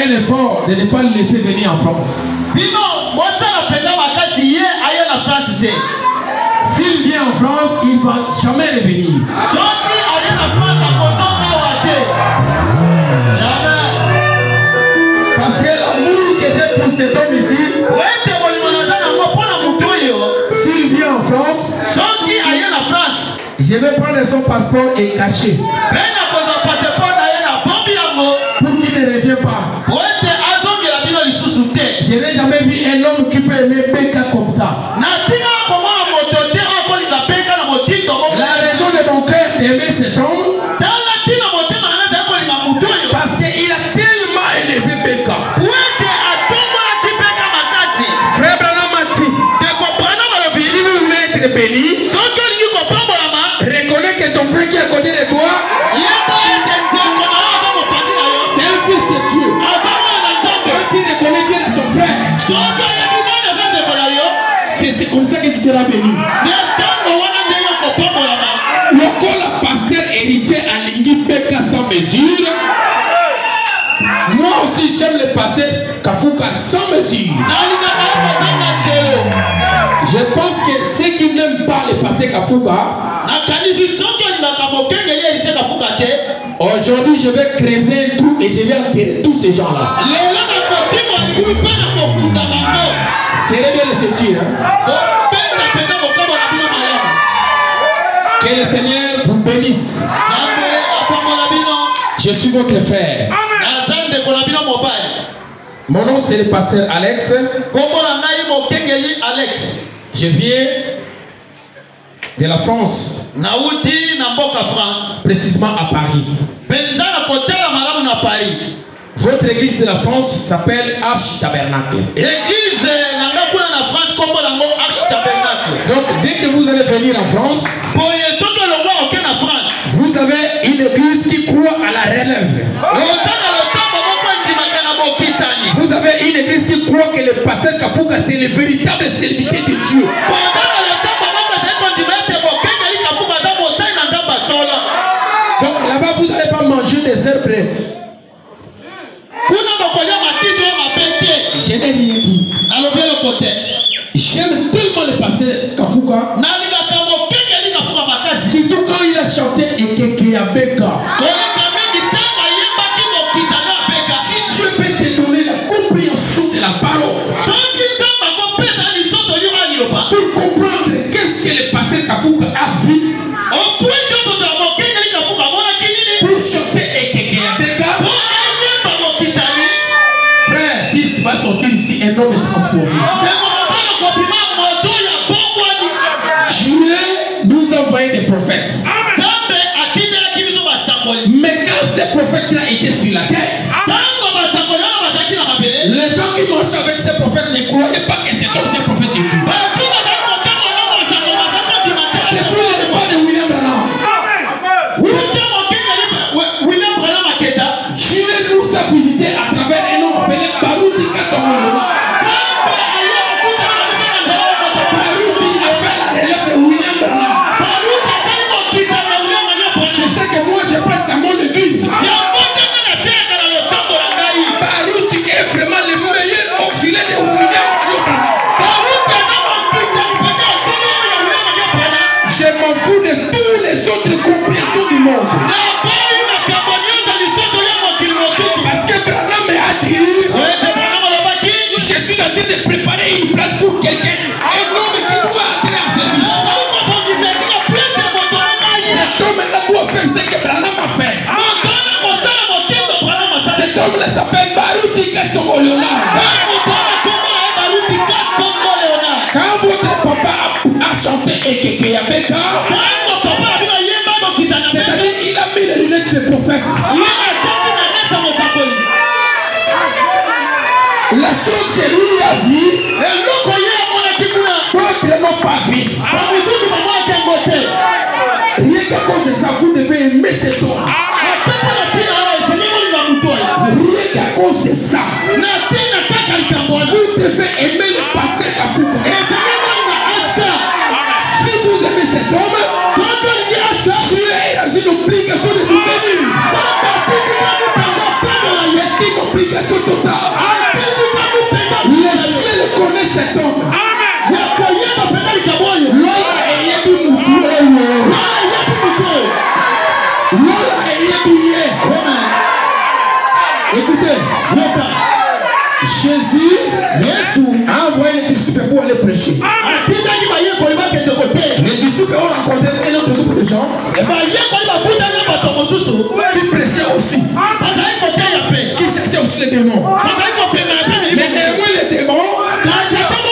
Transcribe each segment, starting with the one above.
un effort de ne pas le laisser venir en France. S'il vient en France, il ne va jamais revenir. Parce que l'amour que j'ai pour cet homme ici, s'il vient en France, je vais prendre son passeport et cacher. Pour qu'il ne revienne pas. Je n'ai jamais vu un homme qui peut aimer Beka comme ça. La raison de mon cœur d'aimer cet homme, parce qu'il a tellement élevé Beka. Frère Branham m'a dit, si vous voulez être béni, reconnais que ton frère qui est à côté de toi, c'est un fils de Dieu. Quand tu reconnais Dieu de ton frère, c'est comme ça que tu seras béni. Lorsque la pasteur héritier a ligné Beka sans mesure, moi aussi j'aime le pasteur Kafuka sans mesure. Je pense que ceux qui n'aiment pas le pasteur Kafuka, aujourd'hui je vais creuser un trou et je vais enterrer tous ces gens-là. C'est bien le sécure. Que le Seigneur vous bénisse. Je suis votre frère. Mon nom c'est le pasteur Alex. Je viens de la France. Précisément à Paris. Votre église de la France s'appelle Arche Tabernacle. Donc dès que vous allez venir en France, vous avez une église qui croit à la relève. Vous avez une église qui croit que le pasteur Kafuka c'est le véritable serviteur de Dieu. Donc là-bas vous n'allez pas manger des herbes. Je n'ai rien dit. J'aime tellement le pasteur Kafuka. Surtout quand il a chanté Ekeke Beka. Si Dieu peut te donner la compréhension de la parole pour comprendre qu'est-ce que le pasteur Kafuka a vu, pour chanter Ekeke Beka, frère, il va sortir ici un homme transformé. Dieu nous envoie des prophètes. Mais quand ces prophètes-là étaient sur la terre, les gens qui marchaient avec ces prophètes ne croyaient pas que c'était un prophète de Dieu. Depuis le départ de William Branham, Dieu nous a visité à travers un homme appelé Baruti Katomolo. Baruti a fait la relève de William Branham. C'est ça que moi je passe à mon église. Baruti est vraiment le meilleur auxiliaire de William Branham. Je m'en fous de toutes les autres compréhensions du monde. Parce que Branham a dit, je suis en train de préparer une place pour quelqu'un, un homme qui doit entrer en service. Cet homme-là doit faire ce que Branham a fait. Cet homme-là s'appelle Baruti Katomolo. Quand votre papa a chanté Ekeke Beka, c'est-à-dire qu'il a mis les lunettes de prophète. La chose que lui a vue, d'autres n'ont pas vu. Rien qu'à cause de ça, vous devez aimer cet homme. Rien qu'à cause de ça, vous devez aimer le pasteur Kafuka. Si vous aimez cet homme, Dieu est dans une obligation de vous bénir. C'est une obligation totale. Écoutez, Jésus a envoyé les disciples pour aller prêcher. Les disciples ont rencontré un autre groupe de gens qui prêchaient aussi, qui cherchaient aussi les démons. Mais néanmoins les démons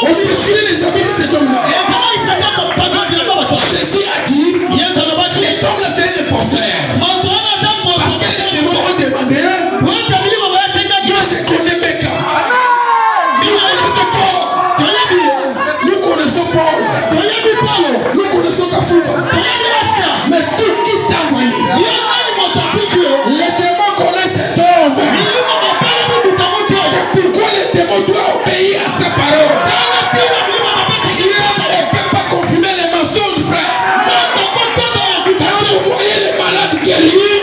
ont déchiré les habits de cet homme-là. Jésus a dit, cet homme-là c'est un porteur. Parce que les démons ont demandé, moi je connais Becca. Nous connaissons Paul. Nous connaissons Kafuka. Mais tout qui t'a envoyé, les démons connaissent cet homme. C'est pourquoi les démons doivent obéir à sa parole. Dieu ne peut pas confirmer les mensonges, frère. Quand vous voyez les malades guéris,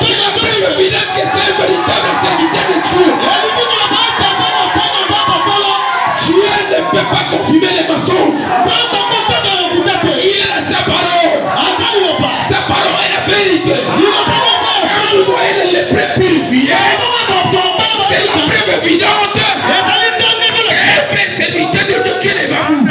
c'est la preuve évidente que c'est un véritable serviteur de Dieu. Dieu ne peut pas confirmer les mensonges. Il est sa parole. Sa parole est la vérité. Quand vous voyez les lépreux purifiés, c'est la preuve évidente qu'un vrai serviteur de Dieu qui est devant vous.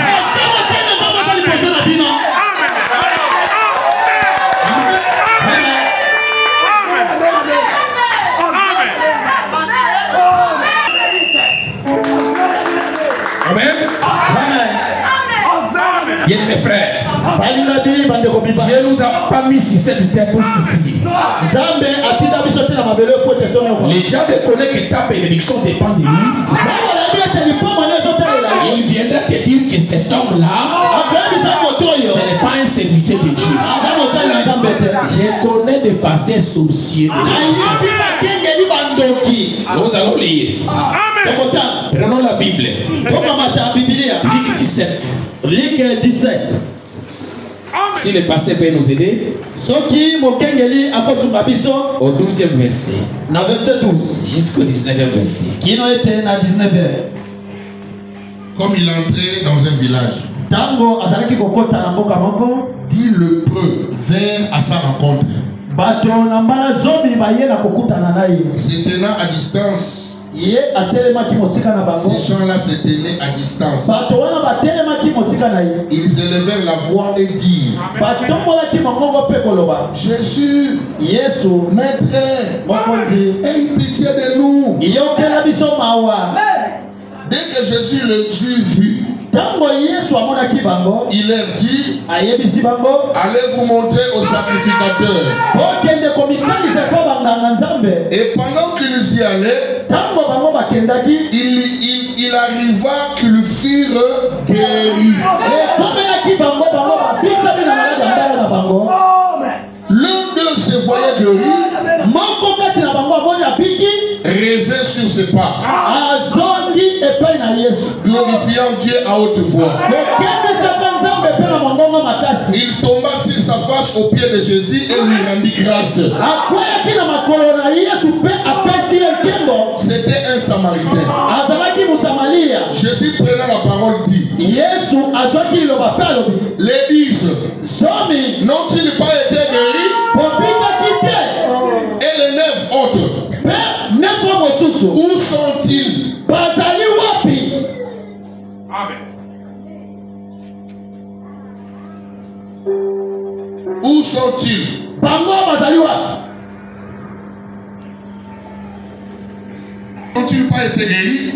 Amen. Bien mes frères, Dieu nous a pas mis sur cette terre pour souffrir. Les diables connaissent que ta bénédiction dépend de lui. Il viendra te dire que cet homme-là, ce n'est pas un serviteur de Dieu. Je connais des pasteurs sorciers. Nous allons lire. Prenons la Bible. Luc 17. Si le pasteur peut nous aider. Au 12e verset. Jusqu'au 19e verset. Comme il entrait dans un village, 10 lépreux vinrent à sa rencontre. Se tenant à distance, ces gens-là se tenaient à distance. Ils élevèrent la voix et dirent, Jésus, Maître, aie pitié de nous. Dès que Jésus le vit, il leur dit, allez vous montrer au sacrificateur. Et pendant qu'ils y allaient, il arriva qu'ils furent guéris. L'un d'eux se voyait guéri, rêvait sur ses pas, glorifiant Dieu à haute voix. Il tomba sur sa face au pied de Jésus et lui rendit grâce. C'était un Samaritain. Jésus prenant la parole dit, les 10 n'ont-ils pas été guéris? Et les 9 autres, où sont-ils? Amen. Où sont-ils? N'ont-ils pas été guéris?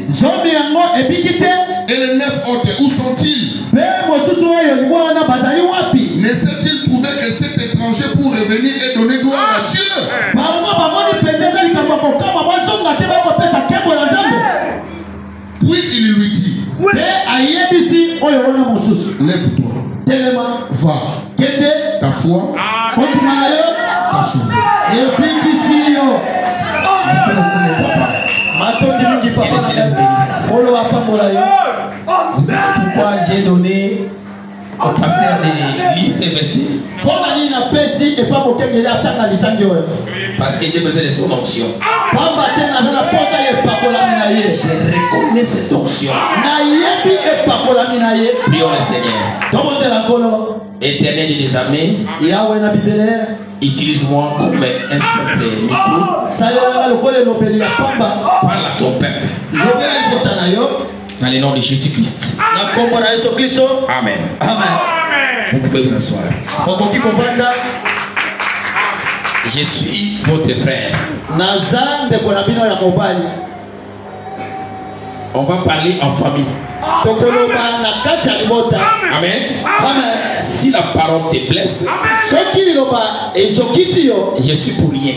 Et les 9 autres, où sont-ils? Ne s'est-il trouvé que cet étranger pour revenir et donner gloire à Dieu? Puis il lui dit, lève-toi, va, ta foi t'a sauvé. Vous savez pourquoi j'ai donné au pasteur de lire ces versets? Parce que j'ai besoin de son onction. Je reconnais cette onction. Prions le Seigneur. Éternel des armées, utilise-moi comme un simple micro. Parle à ton peuple. Dans le nom de Jésus-Christ. Amen. Vous pouvez vous asseoir. Je suis votre frère. On va parler en famille. Amen. Si la parole te blesse, je suis pour rien.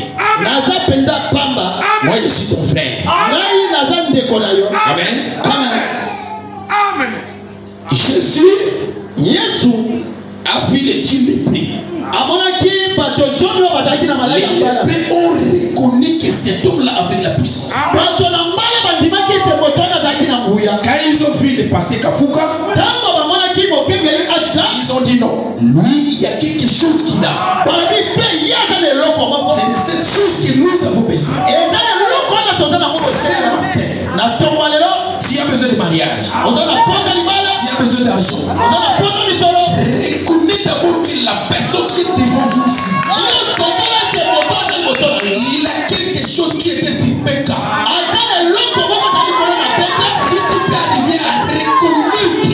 Moi je suis ton frère. Amen. Jésus a vu les 10 lépreux. Les lépreux ont reconnu que cet homme-là avait la puissance. Quand ils ont vu le pasteur Kafuka, ils ont dit non, lui il y a quelque chose qu'il a. C'est de cette chose que nous avons besoin. S'il y a besoin de mariage, s'il y a besoin d'argent, reconnais d'abord que la personne qui est devant vous ici, il a quelque chose qui était si péca. Si tu peux arriver à reconnaître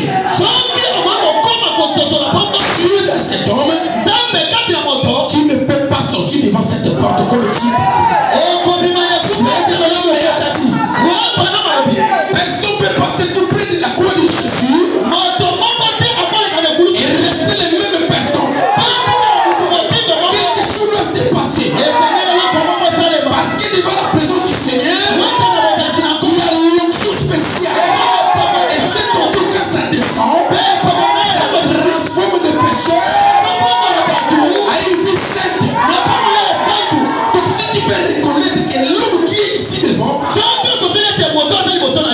Dieu dans cet homme, tu ne peux pas sortir devant cette porte comme tu es. Personne ne peut passer tout près de la croix de Jésus et rester les mêmes personnes. Quelque chose doit se passer. Parce que devant la présence du Seigneur, il y a l'onction spéciale. Et cette onction, quand ça descend, ça transforme des pécheurs à une vie sainte. Donc si tu peux reconnaître que l'homme qui est ici devant,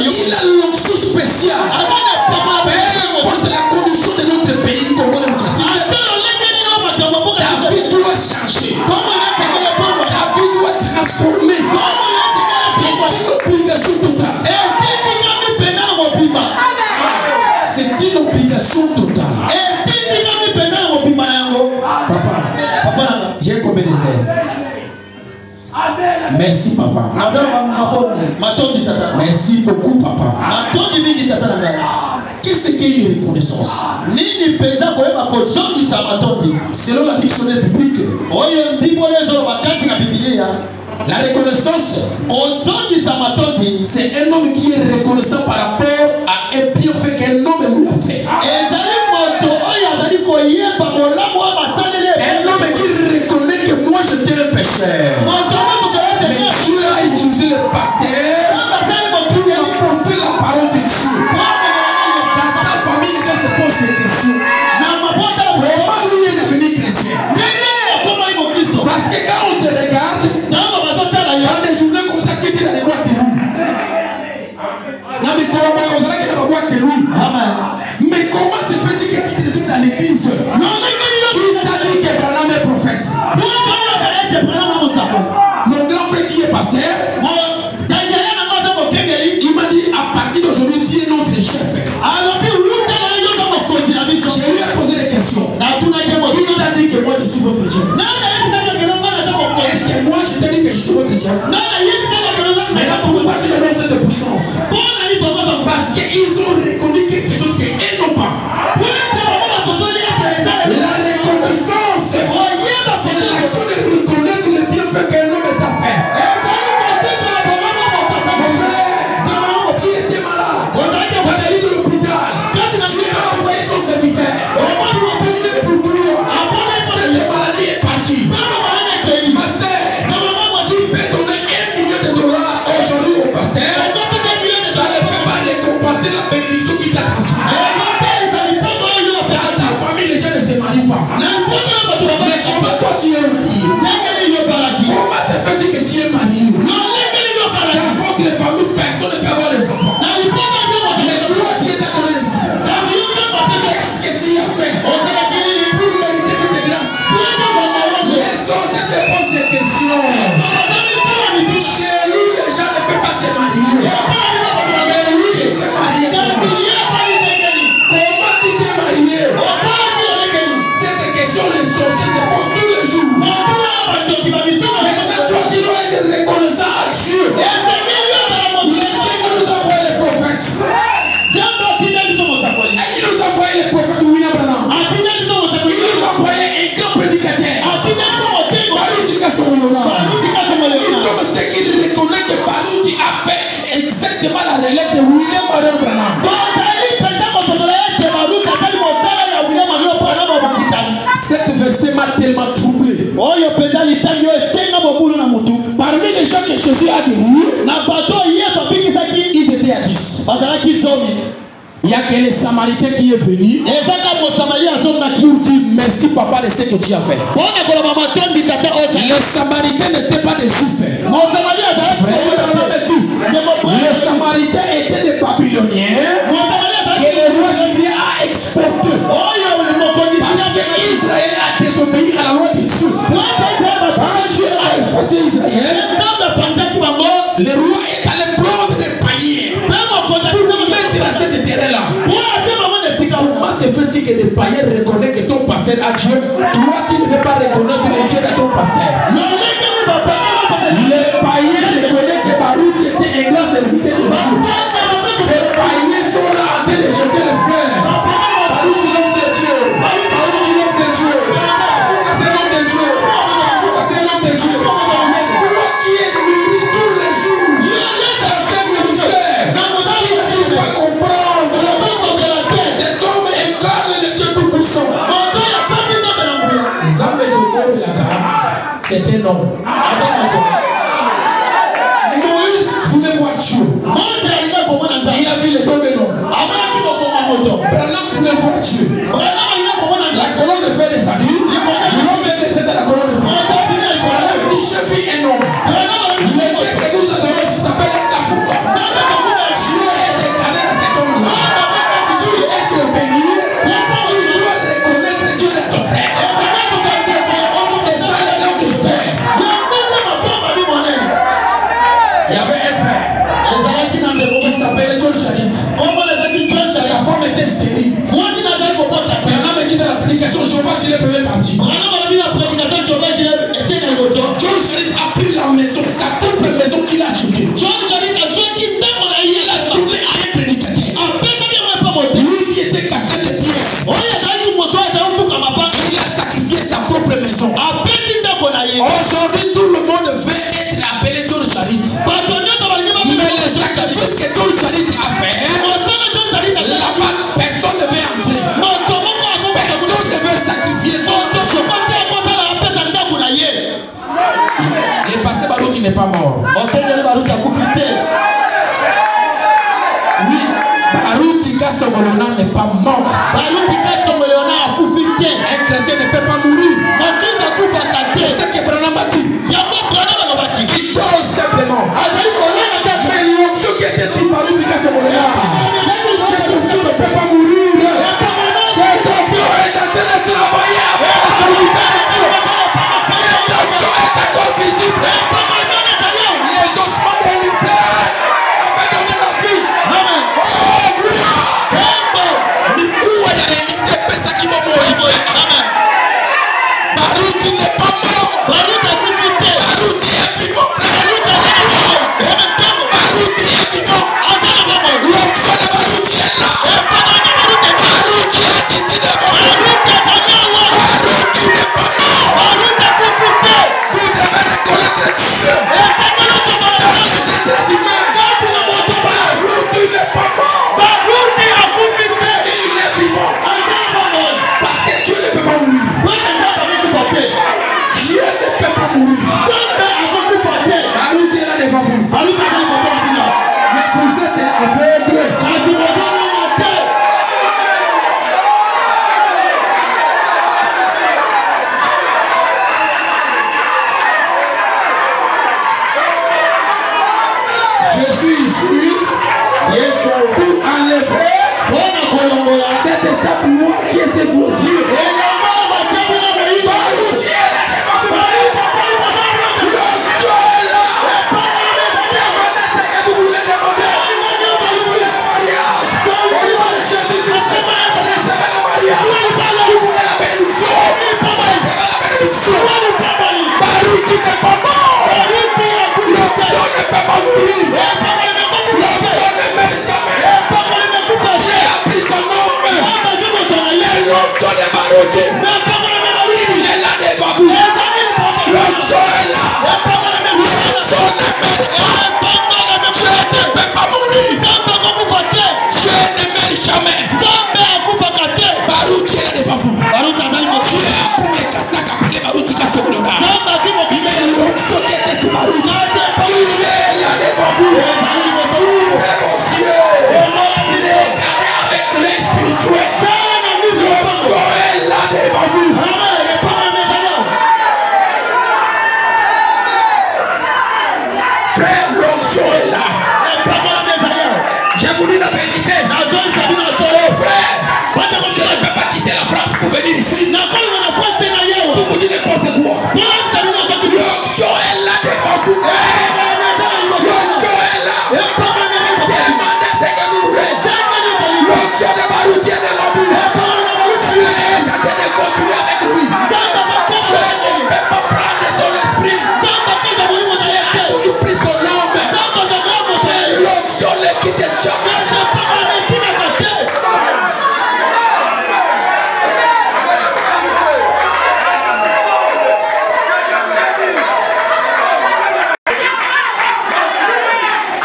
il a l'onction spéciale. Peu importe la condition de notre pays, Congo démocratique, ta vie doit changer. Ta vie doit transformer. C'est une obligation totale. C'est une obligation totale. Papa, j'ai combien de ailes? Merci papa. Merci beaucoup papa. Qu'est-ce qu'est une reconnaissance? Selon la dictionnaire biblique, la reconnaissance, c'est un homme qui est reconnaissant par rapport à un bienfait qu'un homme lui a fait. Un homme qui reconnaît que moi j'étais un pécheur. Mais Dieu a utilisé le pasteur pour apporter la parole de Dieu. Dans ta famille, les gens se posent des questions. Comment lui est devenu chrétien? Parce que quand on te regarde, dans des journées comme ça, tu es dans les boîtes de nuit. guérir, ils étaient à 10. Il y a que les Samaritains qui est venu pour dire merci papa de ce que tu as fait. Les Samaritains n'étaient pas des Juifs. Les Samaritains étaient des Babyloniens et le roi Syrien a exporté. Parce que Israël a désobéi à la loi de Dieu. Quand Dieu a effacé Israël, le roi est allé prendre des païens pour mettre à cet terrain-là. Comment se fait-il que les païens reconnaissent que ton pasteur a Dieu? Toi, tu ne peux pas reconnaître le Dieu de ton pasteur. Les païens reconnaissent que Baruch était un grand serviteur de Dieu. Les païens sont là en train de jeter les fleurs. Baruch l'homme de Dieu. Baruch l'homme de Dieu. Foucault c'est l'homme de Dieu. Foucault c'est l'homme de Dieu. Mais toi qui es nourri tous les jours dans ce ministère, qui n'arrive pas à comprendre, cet homme incarne le Dieu tout-puissant. Les âmes de la Cara, c'est un homme. Moïse voulait voir Dieu. Il a vu les deux de l'homme. Branham voulait voir Dieu. La colonne de feu des salut. L'homme est décédé de la colonne de feu. Branham dit j'ai vu un homme. Le Dieu que nous adorons s'appelle Kafouka. Dieu est incarné dans cet homme-là. Pour être béni, tu dois reconnaître Dieu de ton frère. C'est ça le grand mystère. Il y avait un frère. Il s'appelait John Charit. Sa femme était stérile. Branham dit dans la prédication Jéhovah Jireh première partie. John Charit a pris la maison, sa propre maison qu'il a achetée. Il a tourné à un prédicateur. Lui qui était cassé de pierre. Il a sacrifié sa propre maison. Aujourd'hui, tout le monde veut être appelé John Charit. Mais le sacrifice que John Charit a fait, là-bas, personne ne veut entrer. Personne ne veut sacrifier son argent. Le pasteur Baruch n'est pas mort. Oui, Baruch Kasomolona n'est pas mort. Un chrétien ne peut pas mourir. C'est ce que Branham a dit. Il dort simplement. Mais l'onction qui était dit Baruch Kasomolona, cette onction ne peut pas mourir. Cette onction est en train de travailler avec la autorité de Dieu. Cette onction est encore visible. Les ossements de l'univers avaient donné la vie. Oh, gloire! Mikoua ya Élysée pesa qui va mourir. Baruch n'est pas mort. Baruch est vivant, frère. Baruch est vivant. L'onction de Baruch est là. Baruch est ici devant nous. Baruch n'est pas mort. Vous devez reconnaître Dieu. Dans les êtres humains. Baruch n'est pas mort. Il est vivant. Parce que Dieu ne peut pas mourir. Dieu ne peut pas mourir. Baruch est là devant vous. Mais vous êtes aveugle. Je suis ici pour enlever cette échappe noire qui était vos yeux. Baruch est là devant vous. L'onction est là. Demandez ce que vous voulez demander. Vous voulez le mariage. Au nom de Jésus-Christ, recevez le mariage. Vous voulez la bénédiction. Recevez la bénédiction. Baruch n'est pas mort. L'onction ne peut pas mourir. L'onction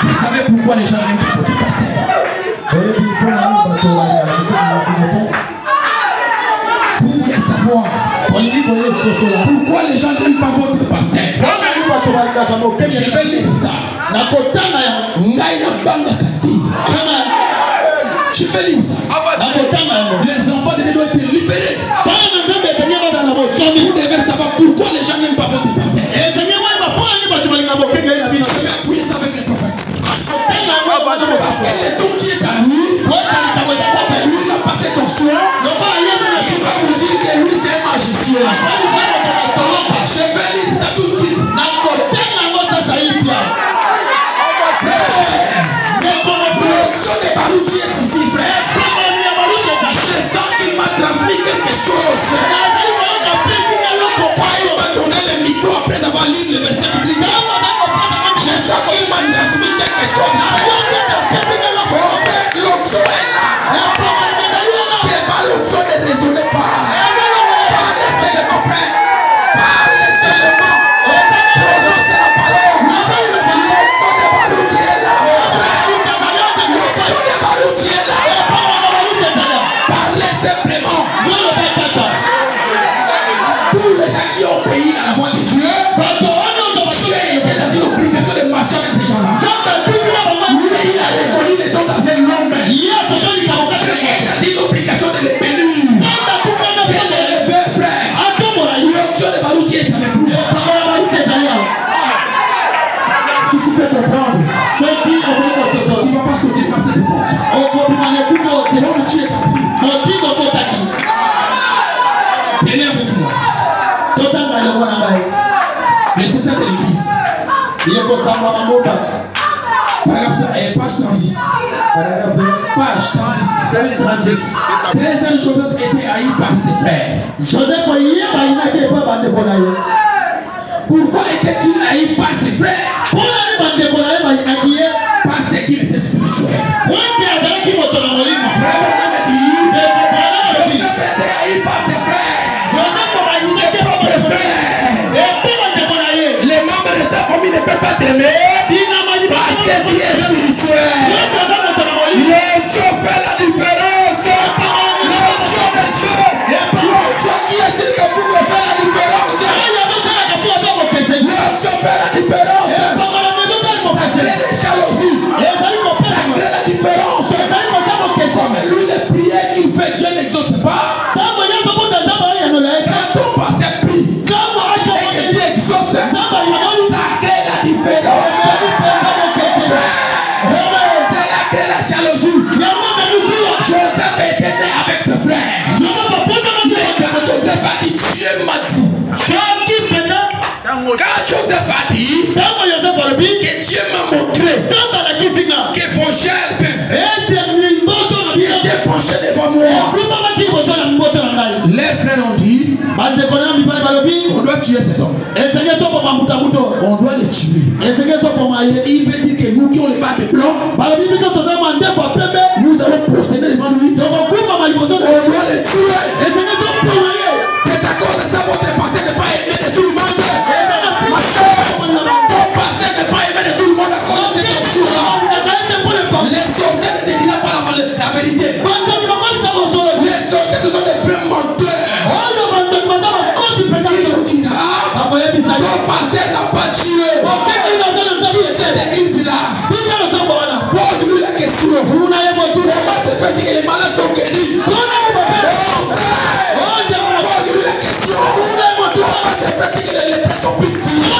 Vous savez pourquoi les gens n'aiment pas votre pasteur? Vous voulez savoir pourquoi les gens n'aiment pas votre pasteur? Je vais lire ça. Je vais lire ça. Les enfants de Dieu doivent être libérés. Vous devez savoir pourquoi les gens n'aiment pas votre pasteur. Je vais appuyer ça avec les prophètes. Parce que le don qui est à lui, comme lui n'a pas cette onction, il va vous dire que lui c'est un magicien. Je vais lire ça tout de suite. L'onction de Baroudi est ici, frère. Je sens qu'il m'a transmis quelque chose. Quand il m'a donné le micro après avoir lu le verset biblique, je sens qu'il m'a transmis quelque chose. L'onction est là. C'est pas l'onction de raisonner pas. Parlez seulement, frère. Parlez seulement. Prononcez la parole. L'onction de Baroudi est là, frère. L'onction de Baroudi est là. Parlez simplement. Tous les gens qui ont obéi à la voix de Dieu, Dieu était dans une obligation de marcher avec ces gens-là. Lui, il a reconnu les dons dans un homme. Dieu est dans une obligation de les bénir. Bien de lever, frère. L'onction de Baroudi est avec nous. Si tu peux comprendre, tu ne vas pas se dépasser de toi. Donc tu es capable. Venez avec moi. Le secret de l'église. Page 36. Page 36. Très jeune Joseph était haï par ses frères. Pourquoi était-il haï par ses frères? Parce qu'il était spirituel. Frère Branham dit, Joseph était haï par ses frères. Ses propres frères. Les membres de ta famille ne peuvent pas t'aimer parce que tu es spirituel. L'onction fait la différence. L'onction de Dieu. L'onction qui est sur le bout fait la différence. L'onction fait la différence. Ça crée des jalousies. Ça crée la différence. Comme lui, les prières qu'il fait, Dieu n'exauce pas. Quand ton pasteur prie et que Dieu exauce, ça crée la différence. C'est là que la jalousie. Joseph était né avec ses frères. Mais quand Joseph a dit, Dieu m'a dit. Quand Joseph a dit que Dieu m'a montré que vos gerbes étaient penchées devant moi, les frères ont dit on doit tuer cet homme. On doit le tuer. Il veut dire que nous qui ont les bas de blanc, nous allons procéder devant lui. On doit le tuer. C'est à cause de ça votre pasteur n'est pas aimé de tout le monde. Ma soeur, ton pasteur n'est pas aimé de tout le monde à cause de cette option-là. Les sorciers ne te diront pas la vérité. Les sorciers, ce sont des vrais menteurs. Il vous dira, ton pasteur n'a pas tué. Toute cette église-là, pose-lui la question. Comment se fait-il que les malades sont guéris? Oh frère, pose-lui la question. Comment se fait-il que les lépreux sont purifiés?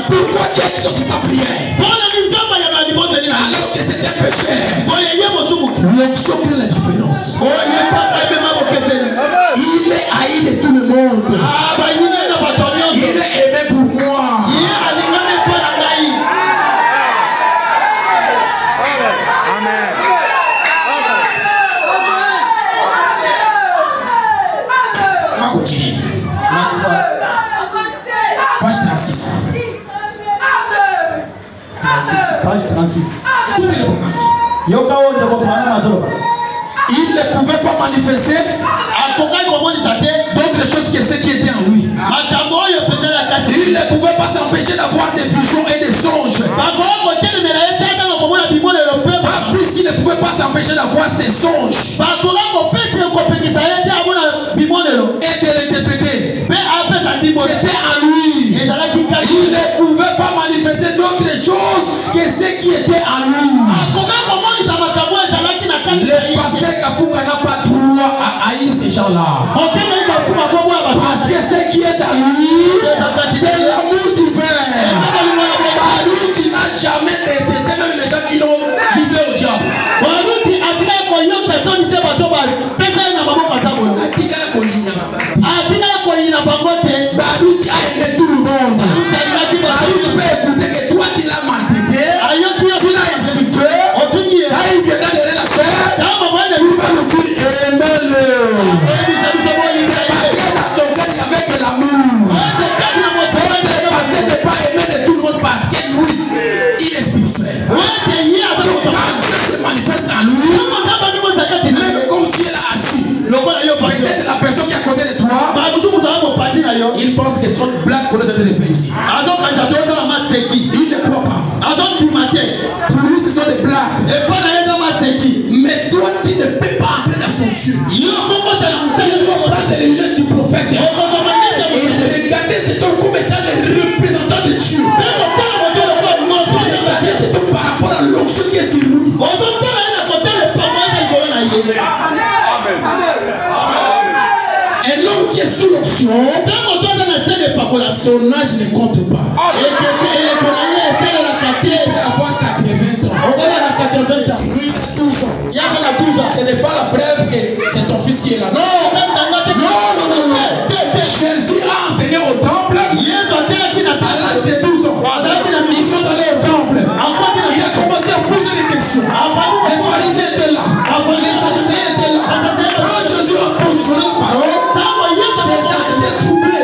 Pourquoi tu as dit dans ta prière? Alors que c'est un péché. L'onction crée la différence. Il est haï de tout le monde. Il est aimé pour moi. On va continuer. Page 36. Page 36. Écoutez le moment. Il ne pouvait pas manifester d'autres choses que ce qui était en lui. Il ne pouvait pas s'empêcher d'avoir des visions et des songes. l'empêcher d'avoir ses songes et de l'interpréter. C'était en lui. Il ne pouvait pas manifester d'autres choses que ce qui était en lui. Le pasteur Kafuka n'a pas droit à haïr ces gens-là. Parce que ce qui est en lui, c'est l'amour divin. Baruch n'a jamais détesté même les gens qui l'ont livré au diable. Baruch a aimé tout le monde. Baruch peut écouter que toi tu l'as maltraité, tu l'as insulté, quand il viendra derrière la chair, il va nous dire aimez-le. C'est parce que dans son cœur il n'y avait que l'amour. Parce que de ne pas aimer de tout le monde parce que lui, il est spirituel. Donc quand Dieu se manifeste en lui, même comme tu es là assis, peut-être la personne qui est à côté de toi, il pense que son blague qu'on est en train de faire ici. Il ne croit pas. Pour lui, ce sont des blagues. Mais toi, tu ne peux pas entrer dans son jeu. Tu dois prendre les lunettes du prophète et regarder cet homme comme étant le représentant de Dieu. Regardez cet homme par rapport à l'onction qui est sur lui. Un homme qui est sous l'onction, son âge ne compte pas. Il peut avoir 80 ans. Lui, il a 12 ans. Ce n'est pas la preuve que c'est ton fils qui est là. Non. Jésus a enseigné au temple à l'âge de 12 ans. Ils sont allés au temple. Il a commencé à poser des questions. Les pharisiens étaient là. Les sadducéens étaient là. Quand Jésus a positionné la parole, ces gens étaient troublés.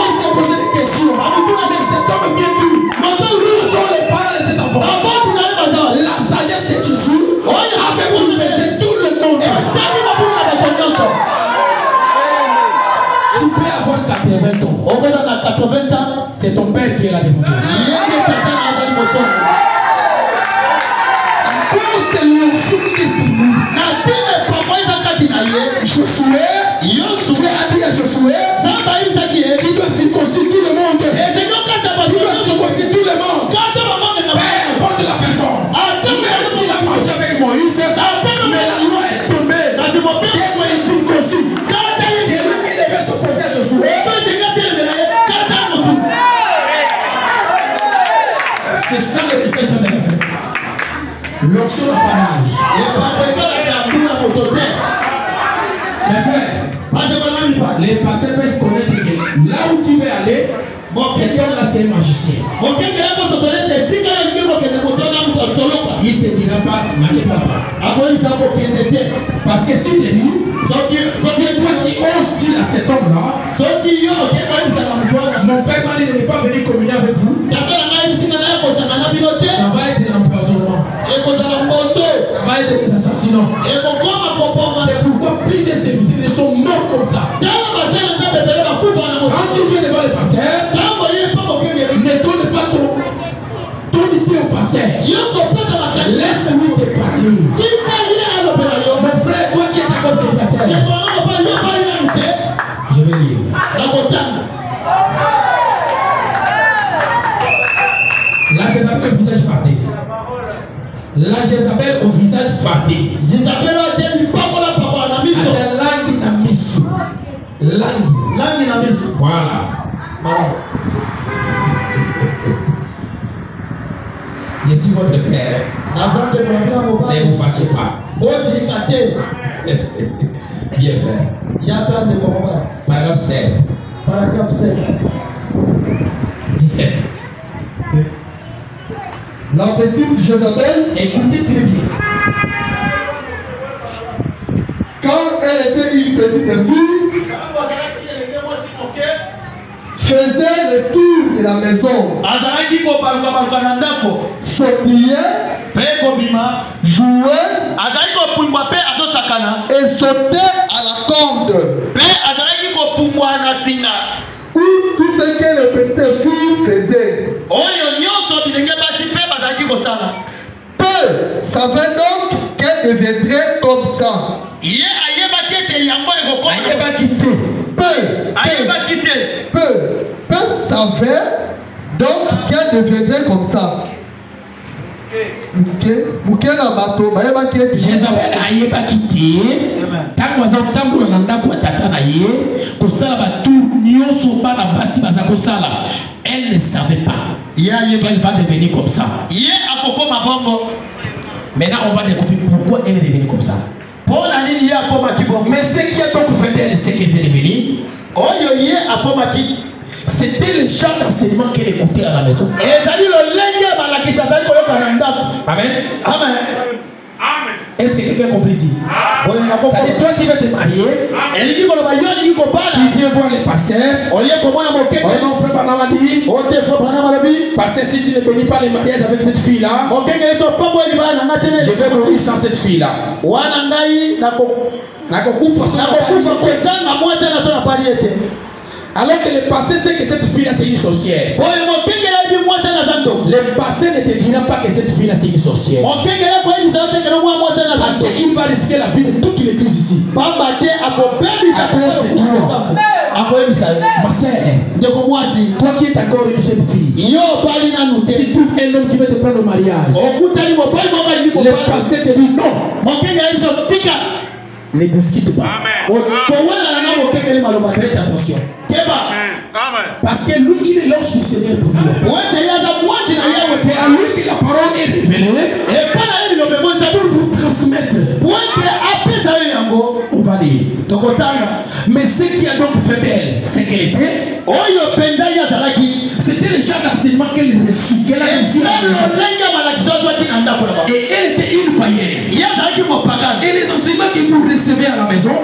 Ils se posaient des questions. Mais cet homme est bien dur. Nous sommes les parents de cet enfant. La sagesse de Jésus avait bouleversé tout le monde. Tu peux avoir 80 ans. C'est ton père qui est là devant toi. À cause de l'onction qui est sur lui. Josué, Dieu a dit à Josué, tu dois circoncire tout le monde. Tu dois circoncire tout le monde. Peu importe la personne. Même s'il a marché avec Moïse, mais la loi est tombée. Dès qu'il circoncise, c'est lui qui devait s'opposer à Josué. C'est ça le message de la vie. L'onction n'a pas d'âge. Mes frères, les pasteurs peuvent se connaître que là où tu veux aller, cet homme-là c'est un magicien. Il ne te dira pas, n'allez pas. Parce que si tu dis, si toi tu oses dire à cet homme-là, mon père m'a dit de ne pas venir communier avec vous, ça va être l'empoisonnement, ça va être des assassinats. C'est pourquoi plusieurs serviteurs sont morts comme ça. Quand tu viens devant le pasteur, ne donne pas ton idée au pasteur. Laisse-lui te parler. Mon frère, toi qui es d'accord célibataire, je vais lire. La Jézabel au visage fardé. La Jézabel au visage fardé. Voilà. Je suis votre frère. Ne vous fâchez pas. Bien frère. Paragraphe 16. 17. La petite Jézabel, écoutez très bien. Quand elle était une petite fille, faisait le tour de la maison, s'oubliait, jouait et sautait à la corde. Ou tout ce que les petites filles faisaient. Peu savaient donc qu'elle deviendrait comme ça. Peu savait donc qu'elle deviendrait comme ça. Jézabel ayeba kité tango azatambola na ndako ya tata na ye kosala batour nyonso bana basi baza kosala. Elle ne savait pas qu'elle va devenir comme ça. Maintenant on va découvrir pourquoi elle est devenue comme ça. Mais ce qui a donc fait d'elle, c'est qu'elle est devenue, c'était le genre d'enseignement qu'elle écoutait à la maison. Amen. Amen. Est-ce que quelqu'un a compris ici? Ça dit, toi qui veux te marier, tu viens voir les pasteurs. Oh non, frère Branham a dit, pasteur, si tu ne bénis pas le mariage avec cette fille-là, je vais mourir sans cette fille-là. Alors que le pasteur sait que cette fille-là c'est une sorcière. Le pasteur ne te dira pas que cette fille-là c'est une sorcière. Parce qu'il va risquer la vie de toute l'église ici. À cause de toi. Ma sœur, toi qui es encore une jeune fille, tu trouves un homme qui veut te prendre au mariage. Le pasteur te dit non. Ne discute pas. Faites attention. Parce que lui, il est l'ange du Seigneur pour toi. C'est à lui que la parole est révélée pour vous transmettre. On va lire. Mais ce qui a donc fait d'elle, c'est qu'elle était. C'était le genre d'enseignement qu'elle reçut, qu'elle a reçu à la maison. Et elle était une païenne. Et les enseignements que vous recevez à la maison,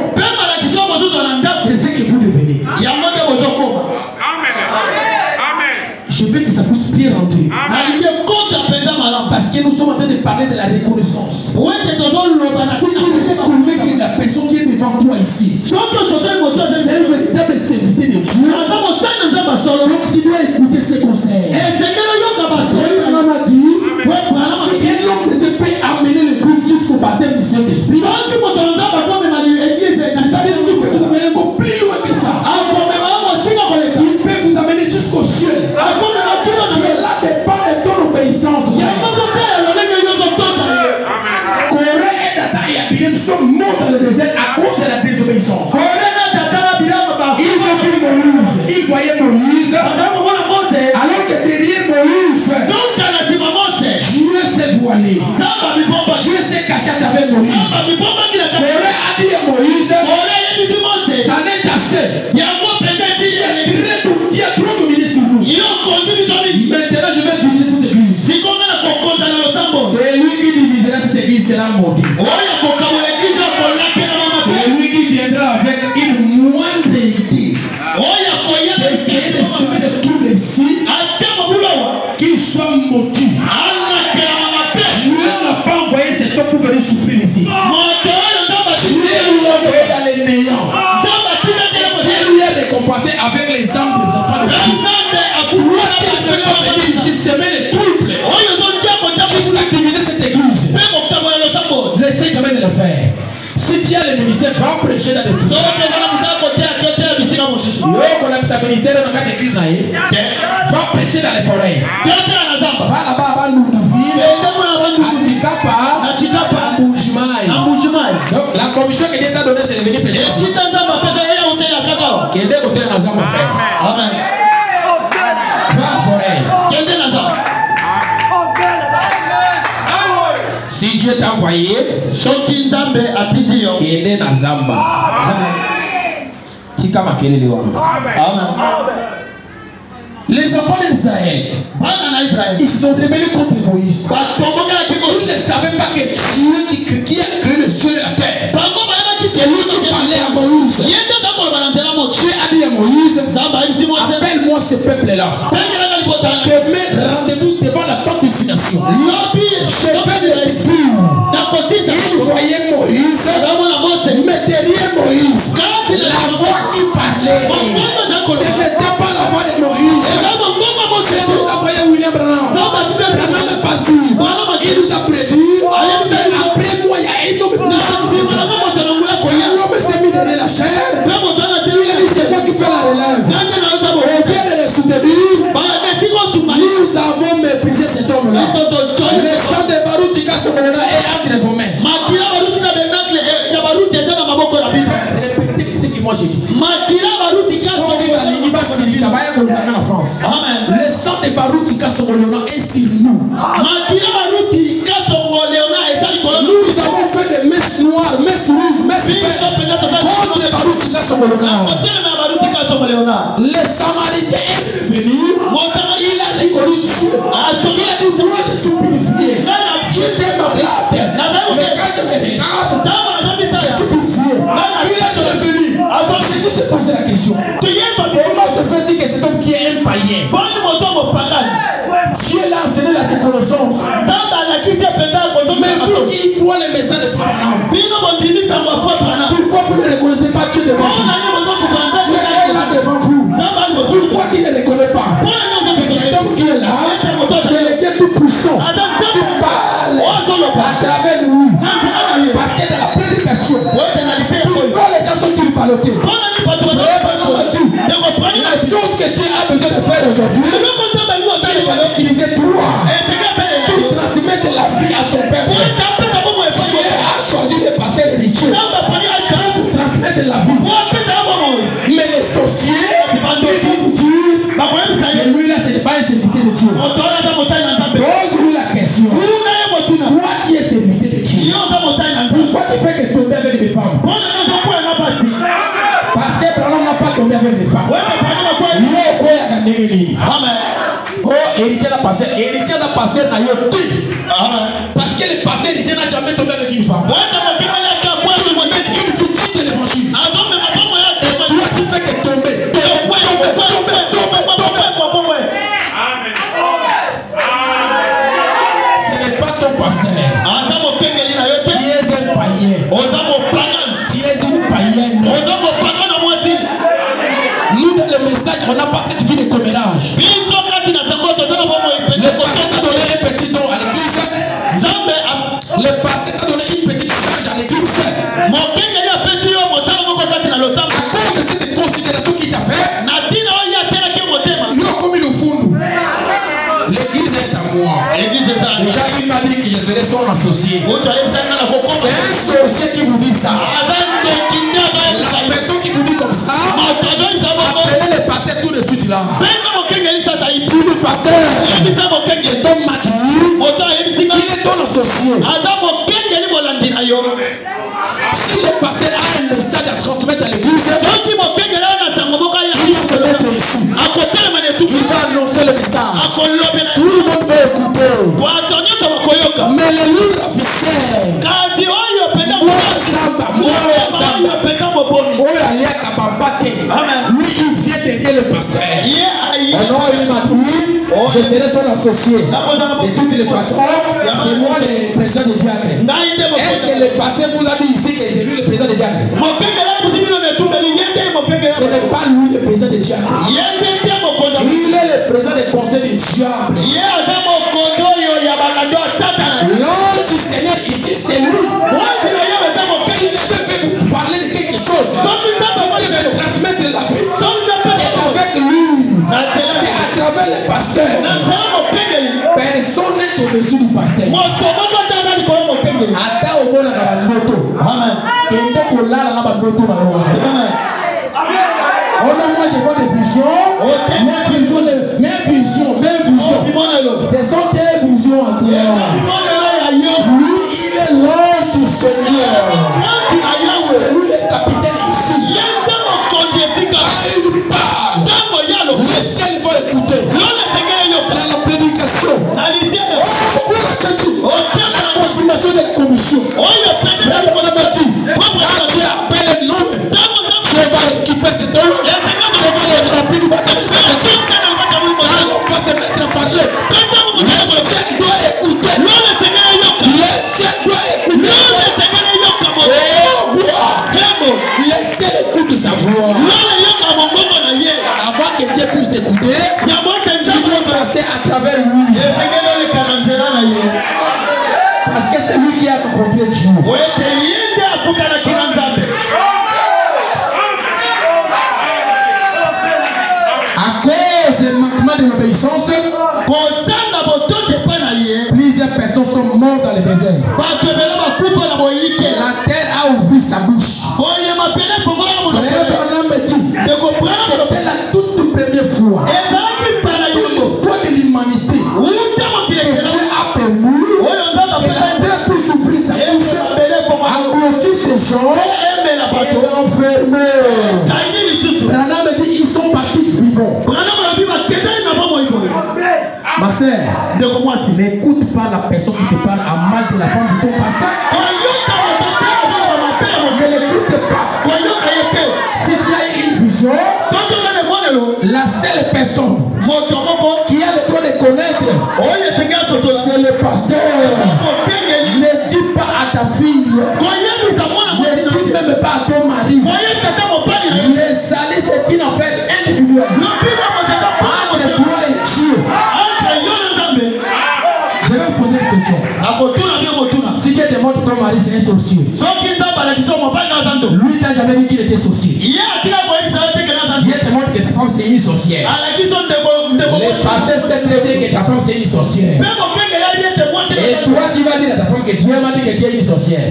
c'est ce que vous devenez. Je veux que ça puisse bien rentrer. Parce que nous sommes en train de parler de la reconnaissance. Si tu reconnais que la personne qui est devant toi ici, c'est un véritable serviteur de Dieu, donc tu dois écouter ses conseils. Maman m'a dit, si un homme de Dieu peut amener le Christ jusqu'au baptême du Saint-Esprit, c'est-à-dire que tu peux vous amener encore plus loin que ça. Il peut vous amener jusqu'au ciel. Cela dépend de ton obéissance. Corée et Data et Abiram sont morts dans le désert à cause de la désobéissance. Ils ont vu Moïse. Ils voyaient Moïse. Alors que derrière Moïse, Dieu s'est voilé. Dieu s'est caché avec Moïse. Corée a dit à Moïse, ça n'est assez. Tu as trop dominé sur nous. Maintenant, je vais diviser cette église. C'est lui qui divisera cette église, c'est la maudit. C'est lui qui viendra avec une moindre idée. Essayer de semer de tous les signes qui soient maudits. Dieu n'a pas envoyé cet homme pour venir souffrir ici. Dieu l'a envoyé dans les néants. Dieu lui a récompensé avec les âmes des enfants de Dieu. Toi, tu ne peux pas venir ici semer les troubles. Juste à diviser cette église. N'essaie jamais de le faire. Si tu as le ministère, va prêcher dans les prisons. Va prêcher dans les forêts. Va là-bas à Nounouville, à Tikapa, à Moujimaï. Donc la commission que Dieu t'a donnée, c'est de venir prêcher ici. Qui est côté de Nazam, mon frère. Amen. Va à la forêt. Si Dieu t'a envoyé, qui est dans Zamba. Les enfants d'Israël, ils se sont rebellés contre Moïse. Ils ne savaient pas que Dieu qui a créé le ciel et la terre, c'est lui qui parlait à Moïse. Dieu a dit à Moïse, appelle-moi ce peuple-là. Demain, rendez-vous devant la tente d'usination. Je vais le détruire. Il voyait Moïse, mais derrière Moïse, la voix qui parlait, ce n'était pas la voix de Moïse. C'est pour envoyer William Branham. Branham est parti. Il nous a prédit qu'après moi, il y a une Le sang de Barutika Somolona est entre vos mains. Répétez ce que moi j'ai dit. Le sang de Barutika Somolona est sur nous. Nous avons fait des messes noires, messes rouges, messes vertes contre Barutika Somolona. Le Samaritain est revenu. Il a reconnu Dieu. Il a dit, moi je suis purifié. J'étais malade. Mais quand je me regarde, je suis purifié. Il est revenu. J'ai dit, se poser la question. Comment se fait-il que cet homme qui est un païen, Dieu l'a enseigné la reconnaissance? Mais vous qui croyez les messages de Abraham, pourquoi vous ne reconnaissez pas Dieu devant vous? Dieu est là devant vous. Pourquoi il ne le connaît pas? Cet homme qui est là, c'est le Dieu tout puissant qui parle à travers nous. Parce que dans la prédication, pourquoi les gens sont-ils ballottés? La chose que Dieu a besoin de faire aujourd'hui, il va utiliser toi pour transmettre la vie à son peuple. Dieu a choisi de passer les rituels pour transmettre la vie. Mais les sorciers, ils vont vous dire que lui là, ce n'est pas un serviteur de Dieu. Pose-lui la question. Toi qui es serviteur de Dieu, pourquoi tu fais que tomber avec des femmes? Parce que Abraham n'a pas tombé avec des femmes. Oh, héritier n'a passé n'a eu. Parce que le passé héritier n'a jamais tombé avec une femme. Une victime de l'évangile. Et toi tu fais que tomber. Ce n'est pas ton pasteur. Tu es un païen. Tu es une païenne. Nous dans le message, on n'a pas cette vie de commérage. Le pasteur t'a donné un petit don à l'église. Le pasteur t'a donné une petite charge à l'église. À cause de cette considération qu'il t'a fait, il a commis le fond. L'église est à moi. Déjà, il m'a dit que je serai son associé. C'est un sorcier qui vous dit ça. La personne qui vous dit comme ça, appelez le pasteur tout de suite là. Dis le pasteur, c'est ton maquis, il est ton associé. Si le pasteur a un message à transmettre à l'église, il va se mettre ici. Il va annoncer le message. Tout le monde va écouter. Mais le lourd ravisseur, lui il vient derrière le pasteur. Alors il m'a dit, je serai son associé. De toutes les façons, c'est moi le président de diacre. Est-ce que le pasteur vous a dit ici que c'est lui le président de diacre? Ce n'est pas lui le président de diacre. Il est le président du conseil du diable. L'ange du Seigneur ici, c'est lui. Si Dieu veut vous parler de quelque chose, si Dieu veut transmettre la vie, c'est avec lui. C'est à travers le pasteur. Personne n'est au-dessus du pasteur. Ata au monde à la moto. Kende kolala na ba moto na yo. Oh non, moi je vois des visions. Mes visions. Ce sont des visions en toi. Lui, il est l'ange du Seigneur. C'est lui le capitaine ici. Quand il parle, le ciel va écouter. Dans la prédication. Oh, Jésus. La confirmation de la commission. Quand tu appelles le nom, tu vas équiper cet homme. Tu vas le remplir du baptême. Alors on va se mettre à parler. Le ciel doit écouter. Le ciel doit écouter. Oh, gloire. Le ciel écoute sa voix. Avant que Dieu puisse t'écouter, tu dois passer à travers lui. Parce que c'est lui qui a rencontré Dieu. À cause des manquements de l'obéissance, plusieurs personnes sont mortes dans le désert. La terre a ouvert sa bouche. Frère Branham me dit, c'était la toute première fois dans l'histoire de l'humanité que Dieu a permis que la terre puisse ouvrir sa bouche, engloutir des gens et l'enfermer. Branham me dit, ils sont partis vivants. Ma sœur, n'écoute pas la personne qui te parle à mal de la femme de ton pasteur. Ne l'écoute pas. Si tu as une vision, la seule personne qui a le droit de connaître, c'est le pasteur. Ne dis pas à ta fille, ne dis même pas à ton mari. Les salis, c'est une affaire individuelle. Entre toi et Dieu. Je vais vous poser une question. Si Dieu te montre ton mari, c'est un sorcier. Lui, t'as jamais dit qu'il était sorcier. Dieu te montre que ta femme, c'est une sorcière. Les pasteurs savent très bien que ta femme, c'est une sorcière. Et toi, tu vas dire à ta femme que Dieu m'a dit que tu es une sorcière.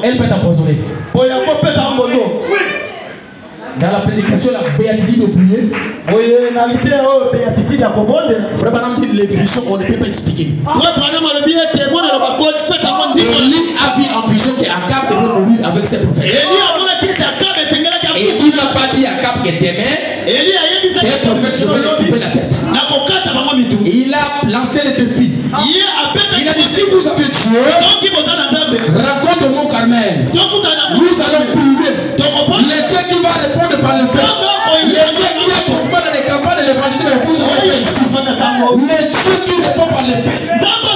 Elle peut t'empoisonner. Dans la prédication, la béatitude de prier. Frère Branham dit les visions, on ne peut pas expliquer. Élie a vu en vision qu'Akab devait mourir avec ses prophètes. Élie n'a pas dit à Akab que demain, tes prophètes, je vais leur couper la tête. Il a lancé le défi. Il a dit, si vous avez Dieu, raconte mon Carmel. Nous allons prier. Le Dieu qui va répondre par le fait. Le Dieu qui a confié dans les campagnes de l'évangile, vous avez fait ici. Le Dieu qui répond par le fait.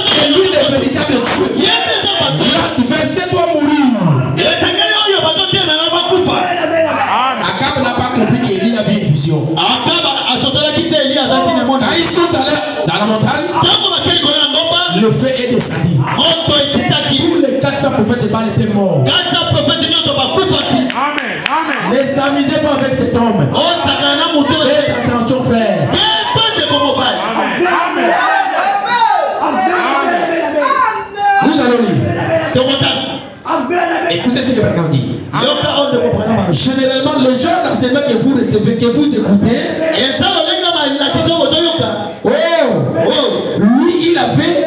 C'est lui le véritable Dieu. Là, verset doit mourir. Akab n'a pas compris qu'Élie avait une vision. Quand ils sont allés dans la montagne, le feu est descendu. Tous les 400 prophètes de Baal étaient morts. Ne s'amusez pas avec cet homme. Faites attention, frère. Nous allons lire. Écoutez ce que Branham dit. Généralement, le genre d'enseignement que vous recevez, que vous écoutez, lui, il avait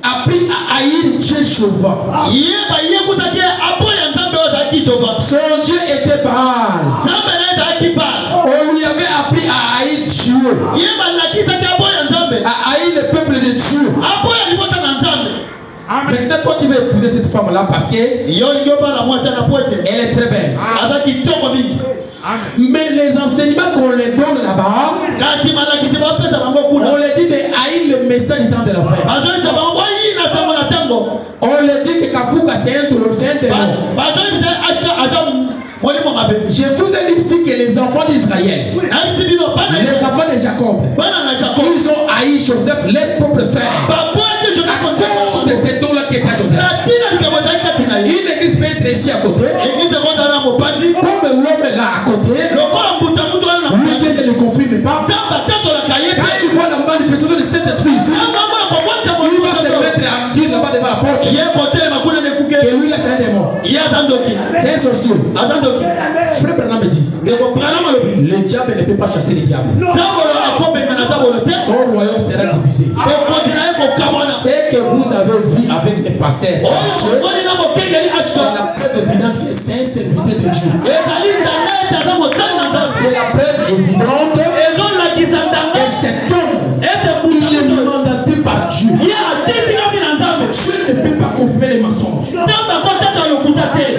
appris à haïr Dieu Jéhovah. Son Dieu était Baal. On lui avait appris à haïr Dieu, à haïr le peuple de Dieu. Maintenant, toi tu veux épouser cette femme-là parce qu'elle est très belle. Mais les enseignements qu'on les donne là-bas, on les dit de haïr le message du temps de la fin. On les dit que Kafouka c'est un démon. Je vous ai dit ici que les enfants d'Israël, les enfants de Jacob, ils ont haï Joseph, leur propre frère. À cause de cet homme-là qui est à Joseph. Une église peut être ici à côté. Comme l'homme est là à côté, lui Dieu ne le confirme pas. Quand il voit la manifestation de cet esprit ici, il va se mettre à dire là-bas devant la porte que lui là c'est un démon. C'est un sorcier. Frère Branham me dit, le diable ne peut pas chasser le diable. Son royaume sera divisé. Ce que vous avez vu avec les pasteurs, c'est la preuve évidente que c'est un serviteur de Dieu. C'est la preuve évidente que cet homme, il est mandaté par Dieu. Dieu ne peut pas confirmer les mensonges.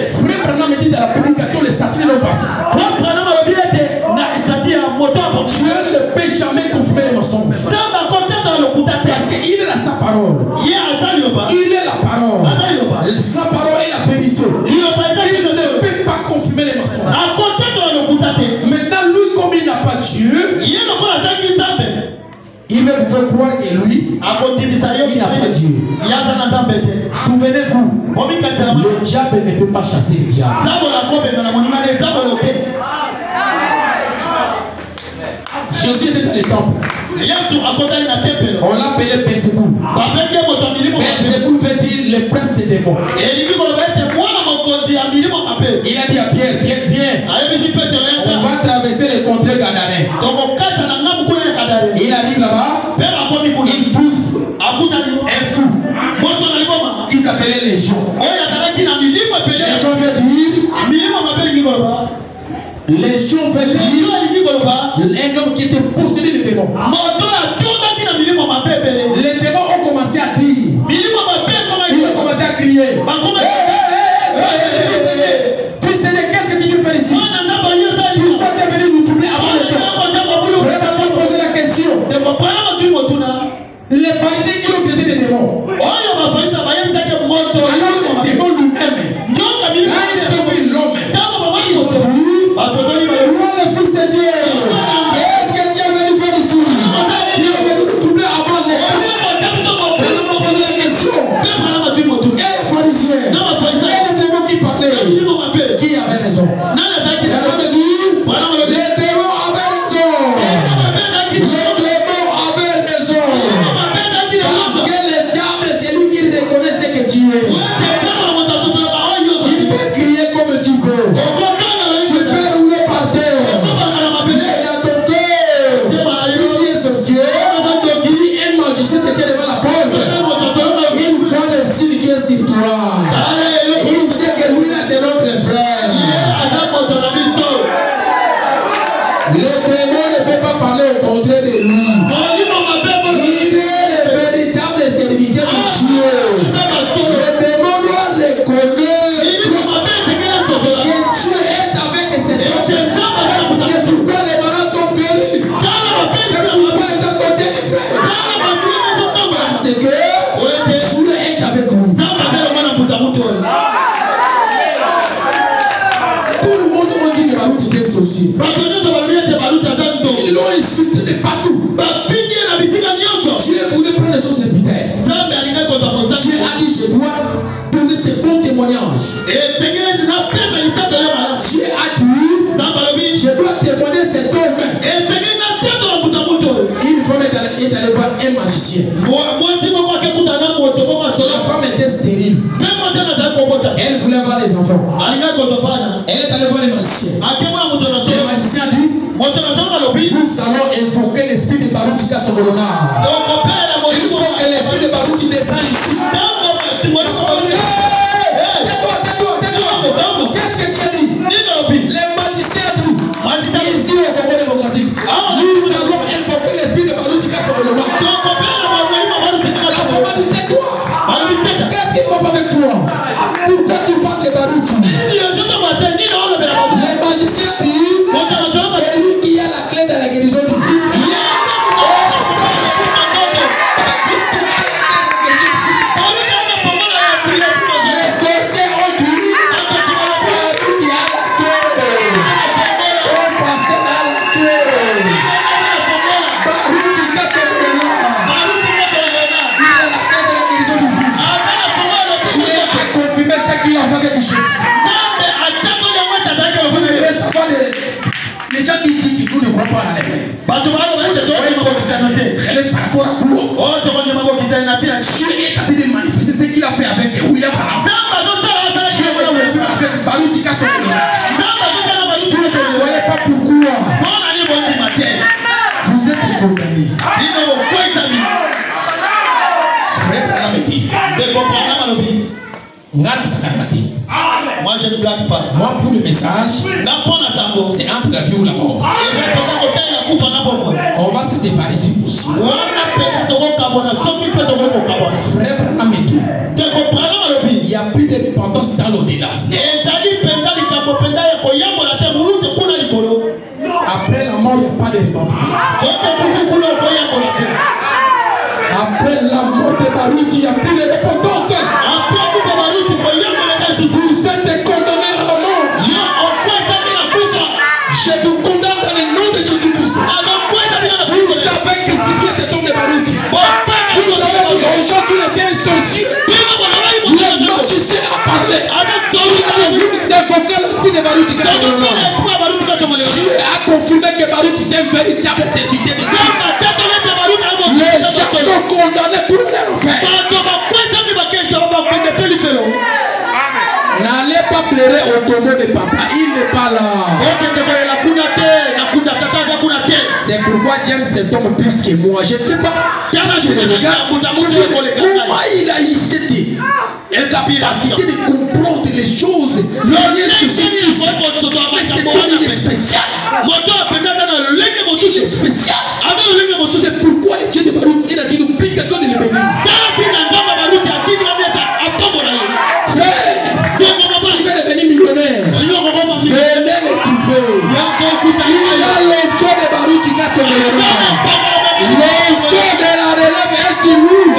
Frère Branham me dit dans la prédication, les statuts n'ont pas fait. Dieu ne peut jamais confirmer les mensonges. Parce qu'il est dans sa parole. Il est la parole. Sa parole est la vérité. Il ne peut pas confirmer les mensonges. Maintenant, lui, comme il n'a pas Dieu, il veut vous faire croire que lui, il n'a pas Dieu. Souvenez-vous, le diable ne peut pas chasser le diable. Je Jésus était dans les temples. On l'appelait Belzéboul. Belzéboul veut dire le prince des démons. Il a dit à Pierre, Pierre, viens. On va traverser les contrées Gadarènes. Il arrive là-bas. Il bouffe un fou qui s'appelait Légion. Légion veut dire. Légion veut dire un homme qui était possédé de démons. Les démons ont commencé à dire. Ils ont commencé à crier. Fils de Dieu, qu'est-ce que tu veux faire ici? Pourquoi tu es venu nous troubler avant le temps? Je vais maintenant poser la question. Les pharisiens qui ont traité des démons. Alors le démon lui-même, quand il a vu l'homme, il dit, toi le fils de Dieu, qu'est-ce que tu es venu faire ici? Tu es venu nous troubler avant le temps. Maintenant on va poser la question. Et les pharisiens, et les démons qui parlaient, qui avait raison? Et alors me dit, les démons avaient raison. Les démons avaient raison. Parce que le diable, c'est lui qui reconnaît ce que tu es. Tu peux crier comme tu veux. Tu peux rouler par terre. Mais dans ton cœur, si tu es sorcier, si un magicien t'était devant la porte, il voit le signe qui est sur toi. Il sait que lui là c'est notre frère. Le démon ne peut pas parler au contraire de lui. Il est le véritable serviteur de Dieu. Le démon doit reconnaître que Dieu est avec cet homme. C'est pourquoi les malades sont guéris. C'est pourquoi les gens sont délivrés. Parce que Dieu est avec vous. Tout le monde dit que Baruch était sorcier. Ils l'ont insulté de partout. Dieu voulait prendre son serviteur. Dieu a dit, je dois donner ce bon témoignage. Dieu a dit, je dois témoigner cet homme. Une femme est allée voir un magicien. La femme était stérile. Elle voulait avoir des enfants. Elle est allée voir les magiciens. Le magicien a dit, nous allons invoquer l'esprit de Baruch Kassolona. Il faut que l'esprit de Baruch descende ici. Tais-toi. Qu'est-ce que tu as dit? Les magiciens disent, ici au Congo démocratique, nous allons invoquer l'esprit de Baruch Kassolona. La femme a dit, tais-toi. Qu'est-ce qui va avec toi? Pourquoi tu parles de Baruch? Les magiciens disent, c'est lui qui a la clé de la guérison du fils. Les gens qui disent qu'ils ne croient pas à la lèvre. Relève par rapport à quoi? Dieu est en train de manifester ce qu'il a fait avec William Branham. Dieu va le faire avec Baruch Kassolona. Vous ne voyez pas pourquoi vous êtes condamnés. Frère Branham dit, moi je ne blague pas. Moi pour le message, c'est entre la vie ou la mort. On va se séparer sur aussi. Frère Branham dit, il n'y a plus de repentance dans l'au-delà. Après la mort, il n'y a pas de repentance. Après la mort de Baruch, il n'y a plus de repentance. Vous êtes condamnés à la mort. Je vous condamne dans le nom de Jésus-Christ. Vous avez crucifié cet homme de Baruch. Vous avez dit aux gens qu'il était un sorcier. Le magicien a parlé. Il a dit retourner en enfer. N'allez pas pleurer au tombeau de papa, il n'est pas là. C'est pourquoi j'aime cet homme plus que moi. Je ne sais pas. Quand je le regarde, comment il a eu cette capacité de comprendre les choses. Il est spécial. Il est spécial. C'est pourquoi les dieux de Baruch, il a dit l'obligation de le bénir. Il va devenir millionnaire. Venez le trouver. Il a l'onction de Baruch qui casse le monde. L'onction de la relève est qui nous.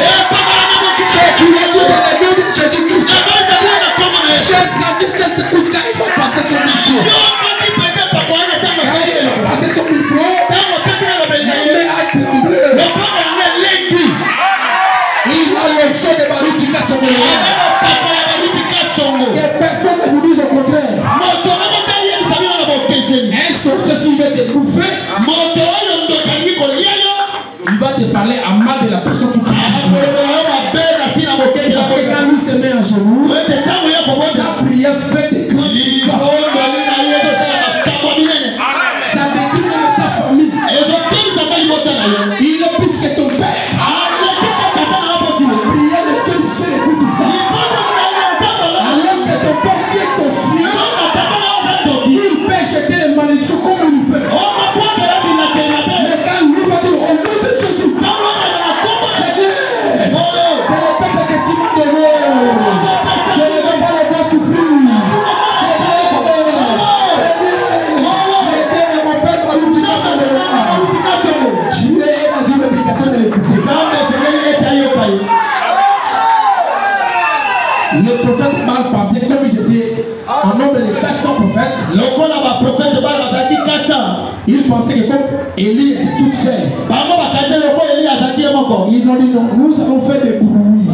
C'est qu'il a dit dans le nom de Jésus-Christ. Chers amis, c'est ce coup quand il va passer son micro. Quand il va passer son micro, il a tremblé. Il a l'onction de Baruch qui casse le monde. Que personne ne vous dise au contraire. Un sorcier qui veut te bouffer, il va te parler à mal de la personne qui parle. Parce que quand lui se met à genoux, sa prière fait des grands miracles. Ça détruit même ta famille. Il est plus que ton père. Prière le Dieu du ciel écoute tout ça. Alors que ton père qui est ton ciel, il peut jeter les malédictions comme il fait. Mais quand lui va dire au nom de Jésus, c'est le peuple que tu m'as donné. Je ne veux pas le voir souffrir. C'est Dieu de mon père par où tu vas te donner. Tu es dans une obligation de l'écouter. Le prophète Baal passait comme ils étaient en nombre de 400 prophètes. Ils pensaient que comme Élie était toute seule, ils ont dit non, nous allons faire des bruits.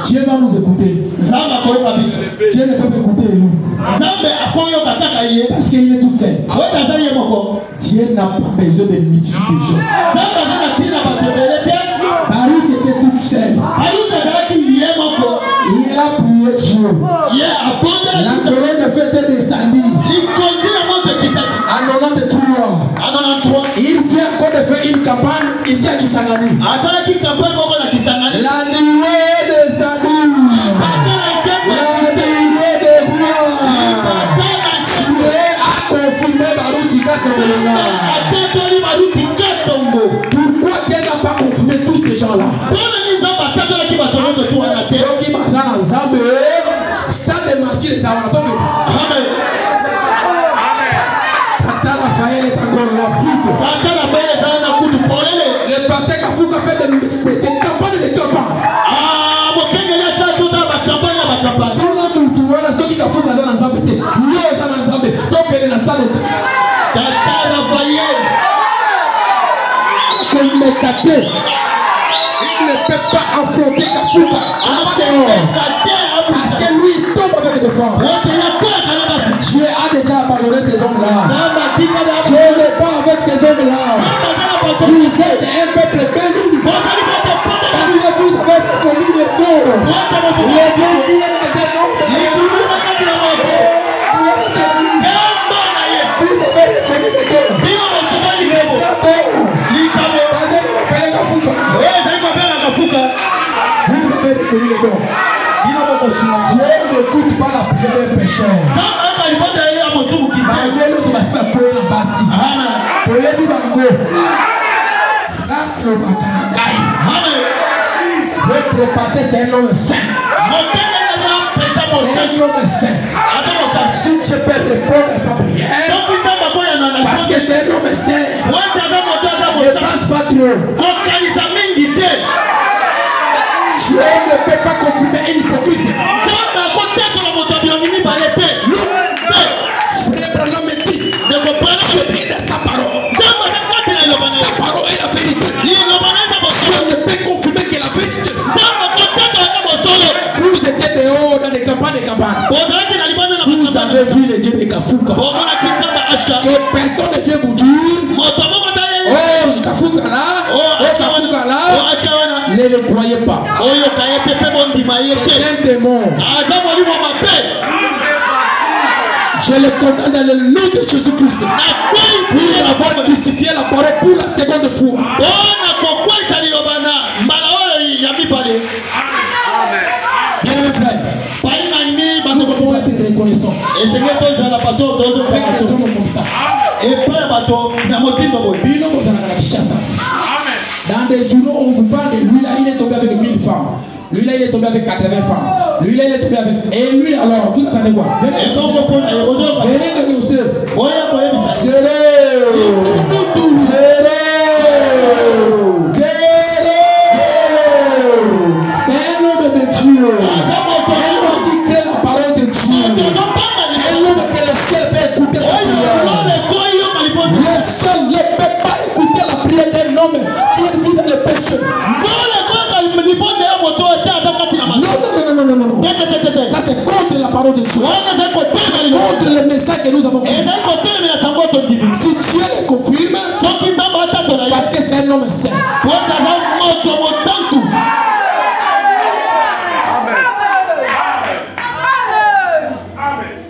Dieu va nous écouter. Dieu ne peut pas écouter nous. Parce qu'il est toute seule. Dieu n'a pas besoin de multitude de gens. Baruch était toute seule. Il a prié Dieu. La colonne de feu était descendue. En 93. Il vient encore de faire une campagne ici à Kisangani. La nuée de Sadou. La nuée de gloire. Dieu a confirmé Baruch Tikatsongolona. Pourquoi Dieu n'a pas confirmé tous ces gens-là? Ceux qui basent ensemble, stade de martyrs de Sawaratomi. Tata Raphaël est encore la foudre. Le pasteur Kafouka fait des campagnes de campagne. Tout le monde, ceux qui Kafouka dans l'ensemble, il y a dans l'ensemble, donc il est dans l'ensemble. Tata Raphaël. Il ne peut pas affronter Kafouka. Parce que lui, il tombe avec des défenses. Dieu a déjà abandonné ces hommes-là. Dieu n'est pas avec ces hommes-là. Vous êtes un peuple béni. Parce que vous avez reconnu le nom. Les deux qui est dans ces noms. Vous avez reconnu le nom. Vous avez reconnu le nom. Dieu n'écoute pas la prière d'un pécheur. Votre passé, c'est un homme saint. C'est un homme saint. Si tu peux répondre à sa prière, parce que c'est un homme saint, ne passe pas trop. Dieu ne peut pas confirmer une hypocrite. Frère Branham me dit, Dieu est dans sa parole. Sa parole est la vérité. Dieu ne peut confirmer que la vérité. Vous étiez dehors dans les campagnes. Vous avez vu les dieux de Kafouka. Que personne ne vient vous dire, oh Kafouka là, oh Kafouka là. Ne le croyez pas. C'est un démon. Je le condamne dans le nom de Jésus-Christ pour avoir crucifié la parole pour la seconde fois. Bien mes frères, nous devons être reconnaissants. Faites des hommes comme ça. Dans des journaux, on vous parle de lui là, il est tombé avec 1000 femmes. Lui là, il est tombé avec 80 femmes. Lui là, il est tombé avec. Et lui alors, vous attendez quoi? Venez dénoncer. C'est un homme de Dieu. Un homme qui crée la parole de Dieu. Un homme que le ciel peut écouter sa prière. Le ciel ne peut pas écouter la prière d'un homme qui est vu dans le péché. Non. Ça c'est contre la parole de Dieu. Contre le message que nous avons compris. Si Dieu le confirme, parce que c'est un homme saint.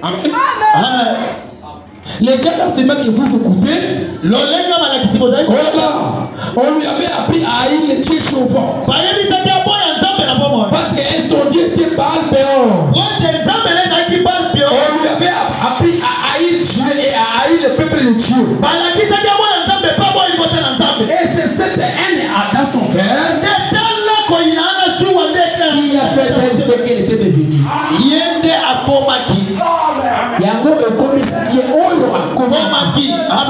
Amen. Les gens d'enseignement que vous écoutez, on lui avait appris à haïr les dieux chauvins. Parce que son Dieu était Baal Péor. On lui avait appris à haïr Dieu et à haïr le peuple de Dieu. Et c'est cette haine dans son cœur qui a fait d'elle ce qu'elle était devenue. Yango est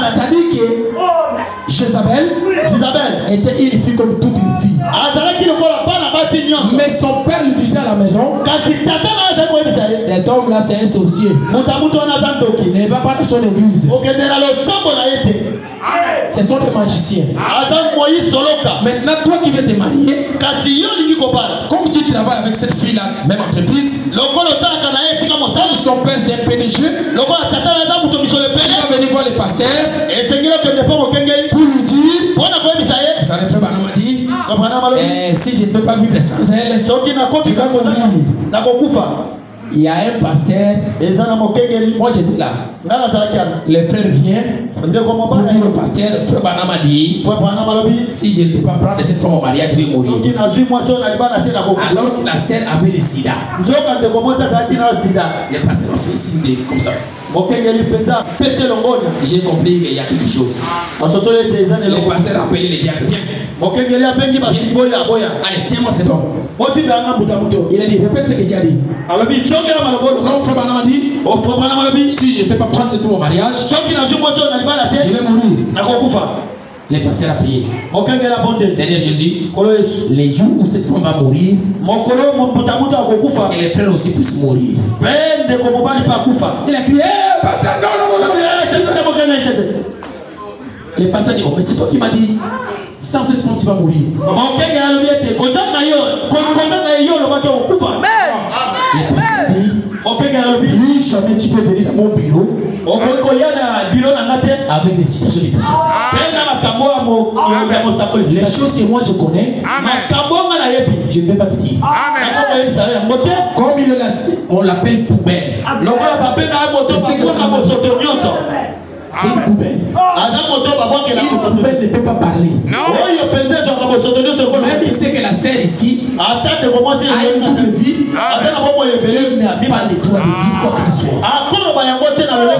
c'est-à-dire que Jézabel était une fille comme toute une fille. Mais son père lui disait à la maison, cet homme là c'est un sorcier. Il ne va pas dans son église. Ce sont des magiciens. Maintenant toi qui veux te marier, comme tu travailles avec cette fille là, même entreprise, comme son père est un PDG, il va venir voir le pasteur pour lui dire, ça le fait Banamadi, si je ne peux pas vivre sans elle, je vais mourir. Il y a un pasteur, moi j'étais là. Le frère vient pour dire au pasteur, frère Banamadi, si je ne peux pas prendre cette femme au mariage, je vais mourir. Alors que la sœur avait le sida. Le pasteur a fait signe comme ça. J'ai compris qu'il y a quelque chose. Le pasteur a appelé le diable. Viens. Allez, tiens-moi cet homme. Il a dit, répète ce que tu as dit. Non, frère Banamadi, si je ne peux pas prendre cette femme au mariage, je vais mourir. Le pasteur a prié. Seigneur Jésus, les jours où cette femme va mourir, et les frères aussi puissent mourir. Il a crié, pasteur, non. Le pasteur dit, oh, mais c'est toi qui m'as dit, sans cette femme tu vas mourir. Le pasteur dit, plus jamais tu peux venir dans mon bureau avec des situations différentes. Les choses que moi je connais, je ne vais pas te dire. Comme il est là, on l'appelle poubelle. C'est une poubelle. Une poubelle ne peut pas parler. Même il sait que la sœur ici a une double vie. Il n'a pas le droit de dire quoi que ce soit.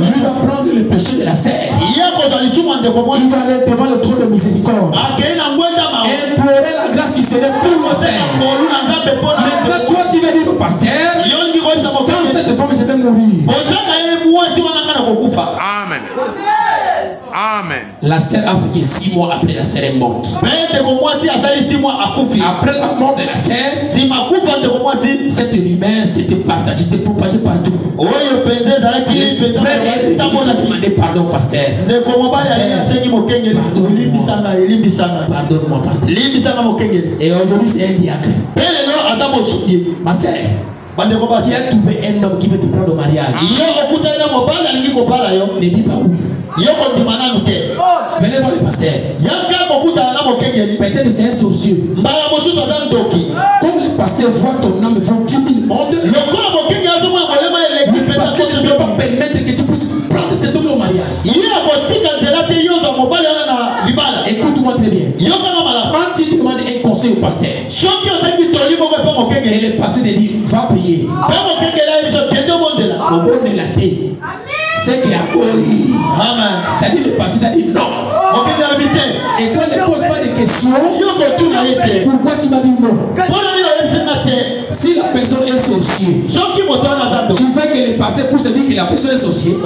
Lui va prendre le péché de la sœur. Il va aller devant le trône de miséricorde. Implorer la grâce qui serait pour le sœur. Maintenant, toi tu vas dire au pasteur, sans cette femme je vais mourir. Amen. Amen. La sœur a fait que 6 mois après la sœur est morte. Après la mort de la sœur, cette rumeur s'était partagée, s'était propagée partout. Le frère est demandé pardon au pasteur. Pardonne-moi pasteur. Et aujourd'hui c'est un diacre. Ma sœur, tu as trouvé un homme qui veut te prendre au mariage. Ne dis pas oui. Venez voir le pasteur. Peut-être c'est un sorcier. pasteur. Et le pasteur te dit, va prier. Au bon de la tête. C'est qu'il y a c'est-à-dire le pasteur t'a dit non. Et quand ne pose pas de questions, pourquoi tu m'as dit non? Si la personne est sorcier, tu veux que le pasteur puisse te dire que la personne est sorcier?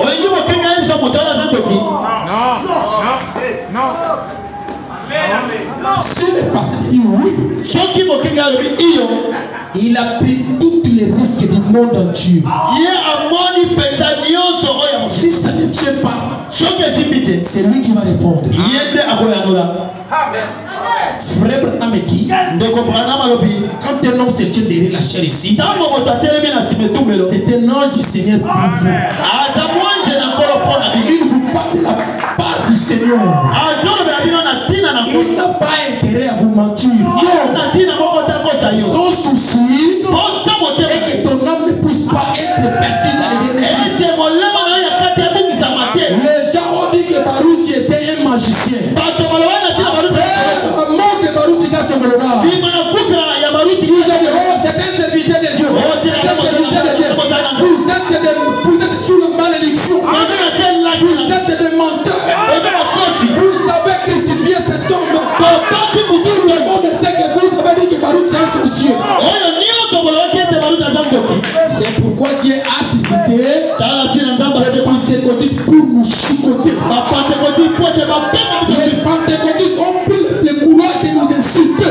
Non. Si le pasteur dit oui, il a pris tous les risques du monde entier. Si ça ne tient pas, c'est lui qui va répondre. Frère Branham dit, quand un homme se tient derrière la chair ici, c'est un ange du Seigneur pour vous. Il vous parle de la part du Seigneur. Il n'a pas intérêt à vous mentir. Son souci est que ton âme ne puisse pas être perdue dans les derniers jours. Les gens ont dit que Baruti était un magicien. Après la mort de Baruti Kassobolona, ils ont dit, oh, c'est un serviteur de Dieu. Vous êtes sous la malédiction. Vous êtes des menteurs. Vous avez crucifié cet homme. Tout le monde sait que vous avez dit que Baruti est un sorcier. C'est pourquoi Dieu a suscité les pentecôtistes pour nous chicoter. Les pentecôtistes ont pris le courage de nous insulter, de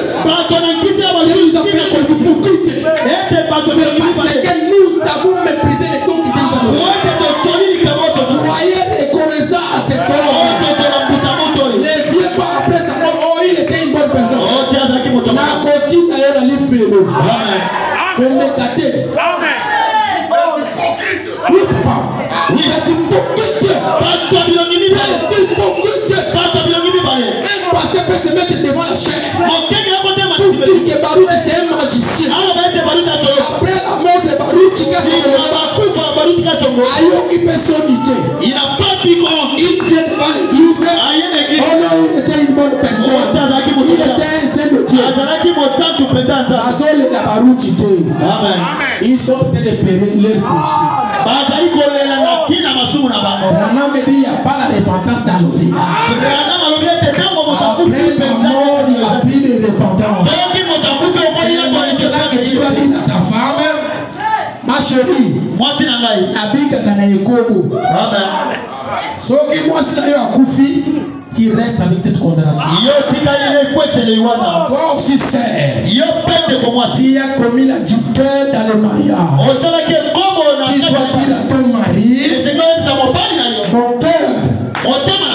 nous appeler des hypocrites. C'est parce que nous avons méprisé les dons qui nous ont donnés. Soyez reconnaissants à cet homme. Ne viens pas après sa mort. Oh, il était une bonne personne. Nakoti d'ailleurs à l'Ifélo. Qu'on est gâté. Oui, papa. Oui, c'est hypocrite. Un pasteur peut se mettre devant la chair pour dire que Baruti c'est un magicien. Après la mort de Baruti, il peut s'uniter. Il vient devant l'église. Oh non, il était une bonne personne. Il était un saint de Dieu. Ils sont en train de payer leur péché. Branham me dit, il n'y a pas la repentance dans l'au-delà. Après la mort, il n'y a plus de repentance. Maintenant que tu dois dire à ta femme, ma chérie, Abika Kanayekobo. Soki moi si tu tu restes avec cette condamnation. Toi aussi sœur, tu as commis l'adultère dans le mariage. Tu dois dire à ton mari, mon cœur,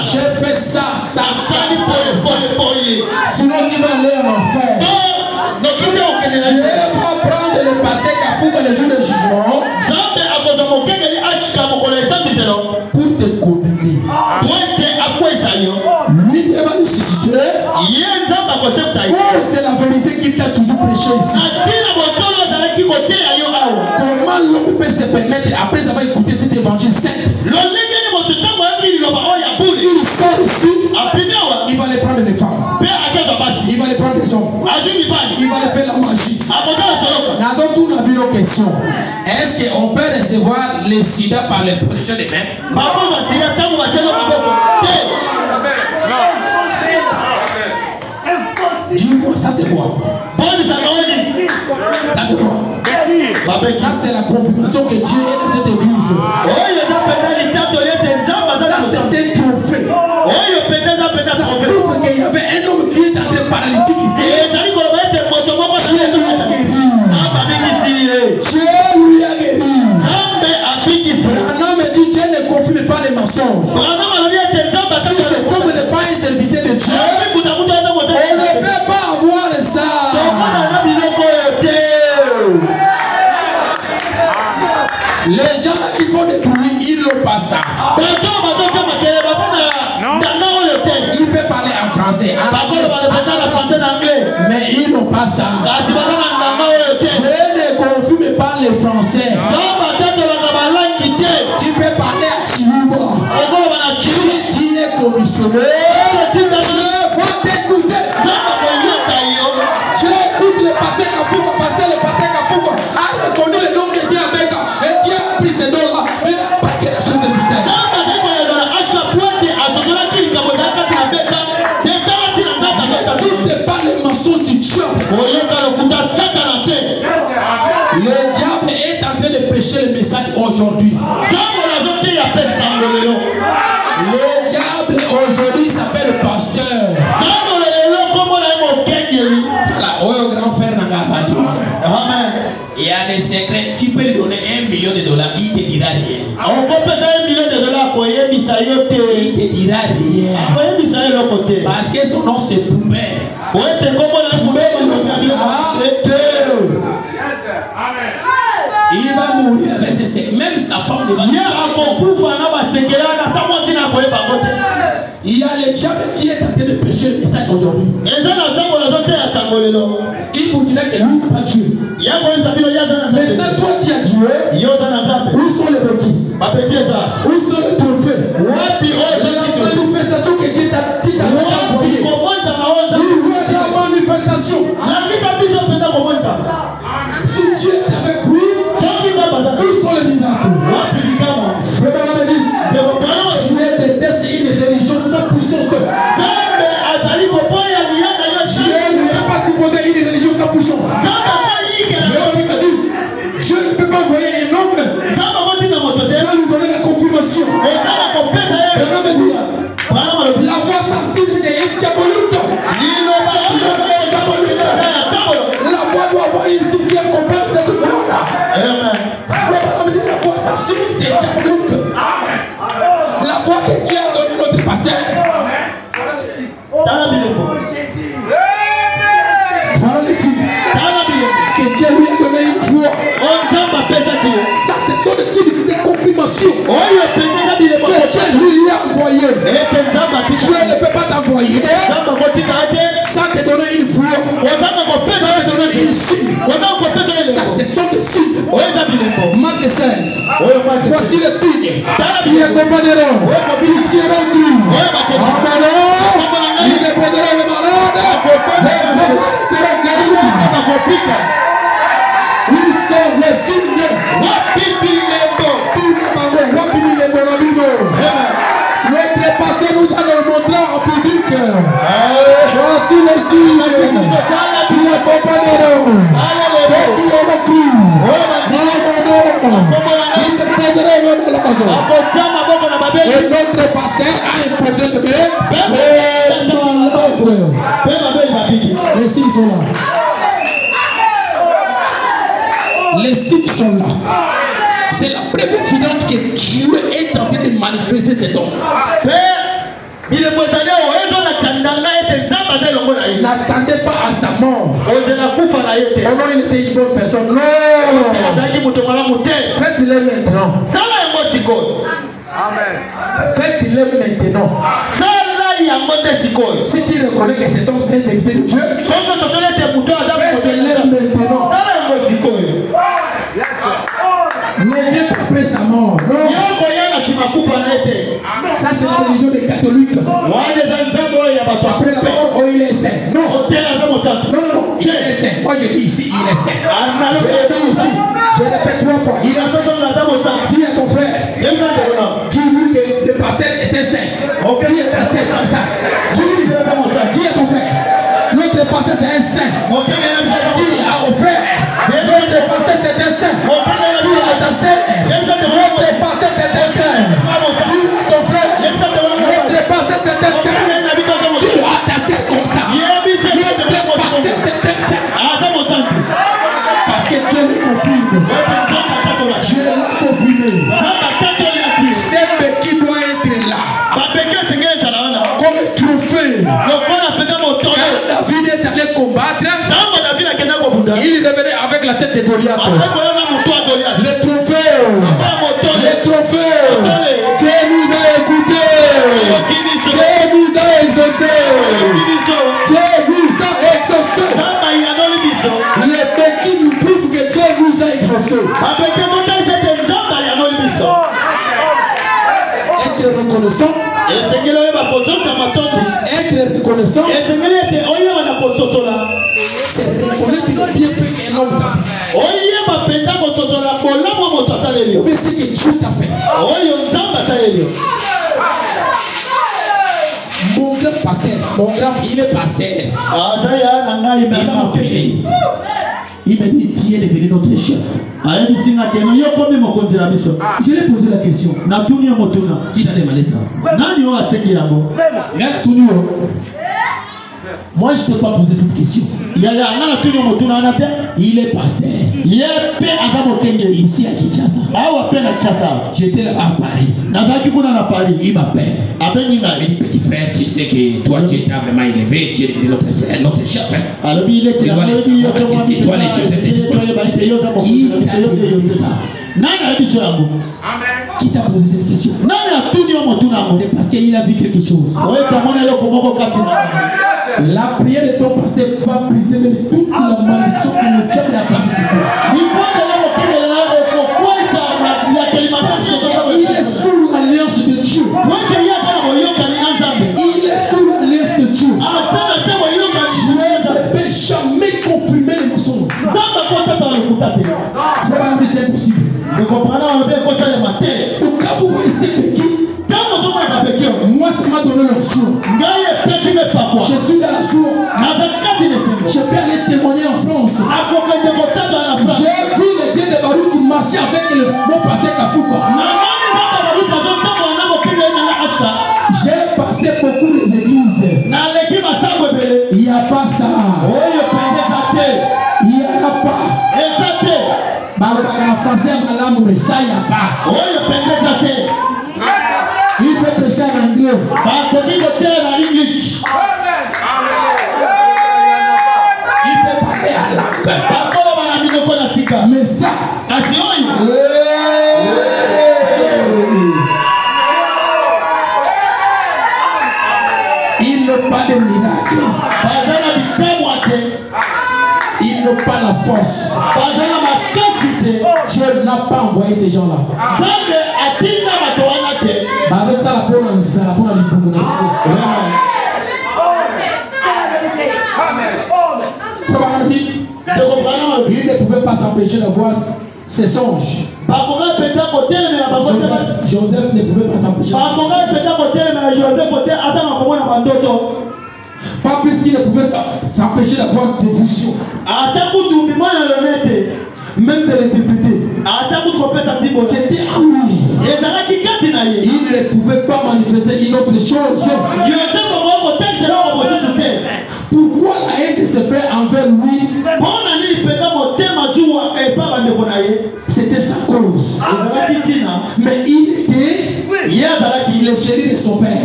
j'ai fait ça. Sinon tu vas aller en enfer. Dieu va prendre le pasteur Kafuka le jour du jugement pour te condamner. Lui Dieu va nous susciter cause de la vérité qu'il t'a toujours prêché ici. Comment l'homme peut se permettre après avoir écouté cet évangile saint? Il sort ici, il va aller prendre des femmes, il va aller prendre des hommes, il va aller faire la magie. Dans toute la vie, nos questions. Est-ce qu'on peut recevoir le sida par les positions des mains? Dis-moi, ça c'est quoi? Ça c'est quoi? Ça c'est la confirmation que Dieu est dans cette église. Ça c'est un trophée. Ça prouve qu'il y avait un homme qui est entré paralytique ici. Dieu lui a guéri. Branham me dit Dieu ne confirme pas les mensonges. Si cet homme n'est pas un serviteur de Dieu, on ne peut pas avoir ça. Les gens là qui font des bruits, ils n'ont pas ça. Il peut parler en français, mais ils n'ont pas ça. Je ne confirme pas les français. Tu peux parler à Chiluba. Si tu es commissionnaire, je vais t'écouter. Je écoute au grand frère Amen. Il y a des secrets, tu peux lui donner $1 million, il te dira rien. Il te dira rien. Parce que son nom c'est Poubelle. Il va mourir avec ses secrets. Même sa femme ne va pas. Il y a le diable qui est en train de pécher le message aujourd'hui. Il vous dira que lui n'est pas Dieu. Maintenant, toi tu as Dieu. Où sont les petits? Où sont les trophées? La manifestation que Dieu t'a envoyée. Où est la manifestation? Si Dieu est avec vous, où sont les miracles? Frère me dit, Dieu déteste une religion 100% seule. Dieu ne peut pas supporter une religion 100%. Dieu ne peut pas envoyer un homme sans lui donner la confirmation. La voix sensible, c'est un diabolique. La voix doit avoir une cible qui accompagne cette voix-là. La voix sensible, c'est un diabolique. La voix que Dieu a donnée notre pasteur. Voilà les signes que Dieu lui a donné une voix. Ça, ce sont des signes de confirmation que Dieu lui a envoyé. Dieu ne peut pas t'envoyer sans te donner une voix, sans te donner une signe. Ça, ce sont des signes. Marc 16. Voici les signes qui accompagneront tout ce qui est inclus. Amen. Il dépendra le malade. Les malades seront guéris. Où sont les signes? Notre passé nous a montré en public. Voici les signes qui accompagneront ceux qui auront cru. Ils dépendront le malade. Et notre pasteur a imposé le malade. Les signes sont là. Les signes sont là. C'est la preuve évidente que Dieu est en train de manifester ses dons. N'attendez pas à sa mort. Oh non, il était une bonne personne. Non. Faites-le maintenant. Amen. Faites-le maintenant. Si tu reconnais que c'est ton saint serviteur de Dieu, faites-le maintenant. Mais viens pas après sa mort. Non. Ça c'est la religion des catholiques. Après la mort, oh il est saint. Non. Non, il est saint. Moi je dis ici, il est saint. Je dis ici, je répète 3 fois, il est saint. Dis à ton frère, dis-lui que le pasteur était saint. Dis à pasteur comme ça. Dis à ton frère, notre pasteur c'est un saint. Dis à mon frère, notre pasteur c'est un saint. Dis à ta sœur, notre pasteur c'est un saint. Dis à ton frère, notre pasteur c'est un saint. Dis à ta sœur comme ça, notre pasteur c'est un saint. Parce que Dieu le confirme. Dieu l'a confirmé. C'est qui doit être là. Comme trophée. Quand David est allé combattre, il revenait avec la tête de Goliath. Les trophées. Les trophées. Dieu nous a écoutés. Dieu nous a exaucés. Dieu nous a exaucés. Les béquilles nous prouvent que Dieu nous a exaucés. Être reconnaissant. Être reconnaissant. C'est reconnaître le bienfait qu'un homme t'a fait. Mais c'est que Dieu t'a fait. Mon grand pasteur, mon grand, il est pasteur. Il m'a appelé. Il m'a dit, tu es devenu notre chef. Je lui ai posé la question. Qui t'a demandé ça? Regarde tout nu. Moi, je ne t'ai pas posé cette question. Il est pasteur. Ici à Kinshasa. J'étais là-bas à Paris. Il m'appelle. Il me dit, petit frère, tu sais que toi, tu étais vraiment élevé. Tu es notre frère, notre chef. Tu dois les savoir que c'est toi les choses des étoiles. Qui t'a donné ça? Qui t'a posé cette question? C'est parce qu'il a vu quelque chose. La prière de ton pasteur va briser même toute la malédiction que le diable a placée sur toi. Il est sous l'alliance de Dieu. Il est sous l'alliance de Dieu. Dieu ne peut jamais confirmer les mensonges. C'est pas impossible. Donc quand vous voyez ces béquilles, moi ça m'a donné l'option. Je suis dans la joie. Je peux aller témoigner en France. J'ai vu les dieux de Baruch qui marchaient avec mon passé Kafouka. J'ai passé beaucoup des églises. Il n'y a pas ça. Il n'y a pas. Ça, il n'y a pas. Il peut prêcher en anglais. Il peut parler à langue. Mais ça, il n'a pas de miracle. Il n'a pas la force. Dieu n'a pas envoyé ces gens-là. Il ne pouvait pas s'empêcher de voir ses songes. Joseph ne pouvait pas s'empêcher. Pas plus qu'il ne pouvait s'empêcher d'avoir des visions. Même de l'interpréter. C'était à lui. Il ne pouvait pas manifester une autre chose. Pourquoi la haine de ses frères envers lui? C'était sa cause. Mais il était le chéri de son père.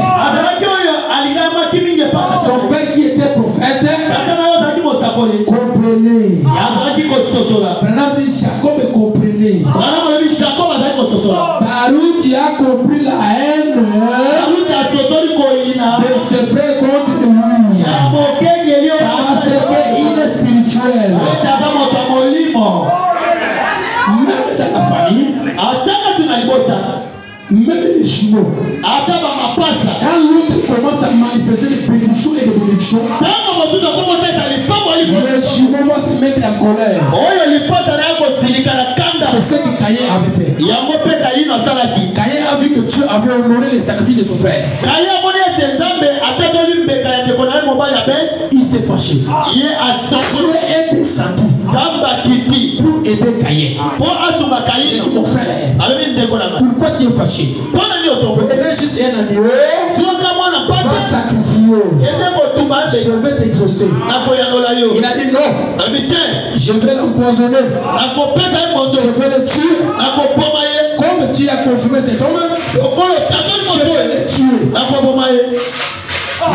Son père qui était prophète comprenait. Maintenant dit Jacob comprenait. Baruch a compris la haine de ses frères contre lui. Parce qu'il est spirituel. Même dans la famille, même les jumeaux, quand l'autre commence à manifester des bénédictions et des bénédictions, les jumeaux vont se mettre en colère. C'est ce que Caïn avait fait. Caïn a vu que Dieu avait honoré les sacrifices de son frère. Il s'est fâché. Dieu est descendu pour aider Caïn. Il dit mon frère, pourquoi tu es fâché? Peut-être juste un agneau. Va sacrifier. Je vais t'exaucer. Il a dit non. Je vais l'empoisonner. Je vais le tuer. Comme tu as confirmé cet homme, je vais le tuer.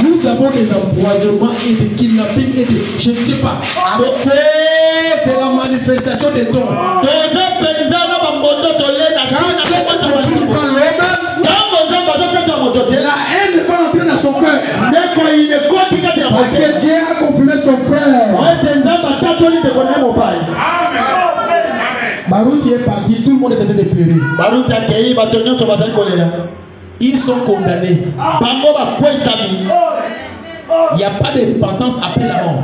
Nous avons des empoisonnements et des kidnappings et des, je ne sais pas, à cause de la manifestation des dons. Quand Dieu ne confirme pas l'homme, la haine va entrer dans son cœur. Parce que Dieu a confirmé son frère. Baruch est parti, tout le monde était en train de pleurer. Ils sont condamnés. Il n'y a pas de repentance après la mort.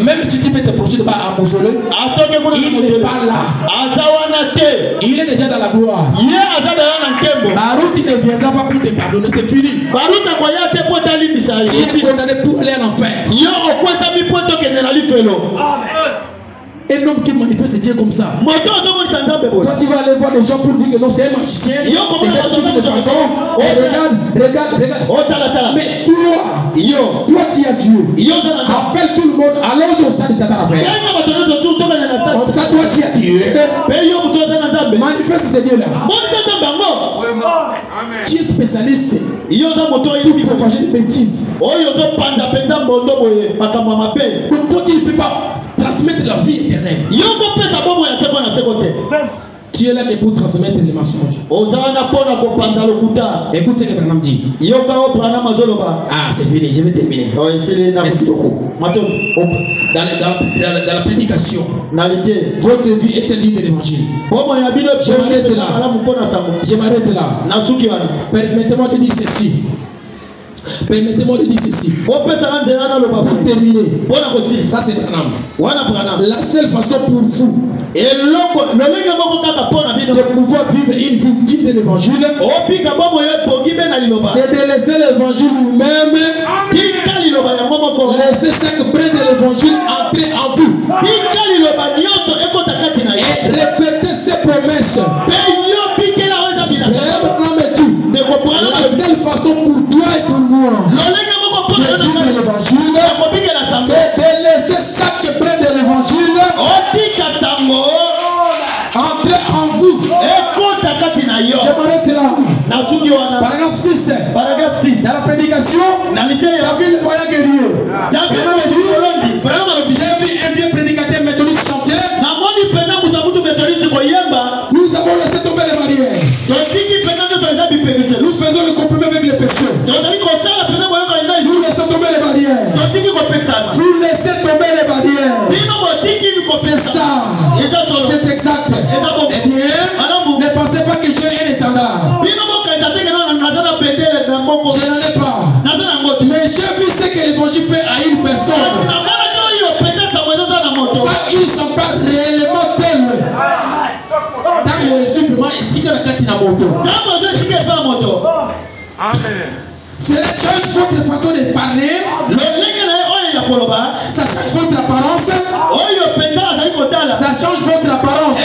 Même si tu peux te projeter à mausolée, il n'est pas là. Il est déjà dans la gloire. Baruch ne viendra pas pour te pardonner, c'est fini. Il est condamné pour aller en enfer. Un homme qui manifeste Dieu comme ça. Toi, tu vas aller voir des gens pour dire que non, c'est un magicien. Des gens qui disent de façon. Regarde. Mais toi, tu as Dieu. Appelle tout le monde. Allons au stade de ta affaire. Comme ça, toi, tu as Dieu. Manifeste ce Dieu-là. Tu es spécialiste pour propager des bêtises. Donc, toi, tu ne peux pas transmettre la vie éternelle. Tu es là pour transmettre les mensonges. Écoute ce que Branham dit. Ah, c'est fini, je vais terminer. Merci beaucoup. Dans la prédication, votre vie est digne de l'évangile. Je m'arrête là. Permettez-moi de dire ceci. Pour terminer, ça c'est Branham. La seule façon pour vous de pouvoir vivre une vie digne de l'évangile, c'est de laisser l'évangile lui-même, laisser chaque brin de l'évangile entrer en vous et répéter ses promesses. La seule façon pour toi et pour moi de vivre l'évangile, c'est de laisser chaque brin de l'évangile entrer en vous. Je m'arrête là. Paragraphe 6. Dans la prédication, David le voyant guerrier. J'ai vu un vieux prédicateur méthodiste chanter. Nous avons laissé tomber les barrières. Nous faisons le compromis avec les pécheurs. Nous laissons tomber les barrières. Vous laissez tomber les barrières. C'est ça. C'est exact. Eh bien, ne pensez pas que j'ai un étendard. Je n'en ai pas. Mais j'ai vu ce que l'évangile fait à une personne. Quand ils ne sont pas réellement tels. Dans le simplement ici que la carte n'a moto. Cela change votre façon de parler. Ça change votre apparence. Ça change votre apparence.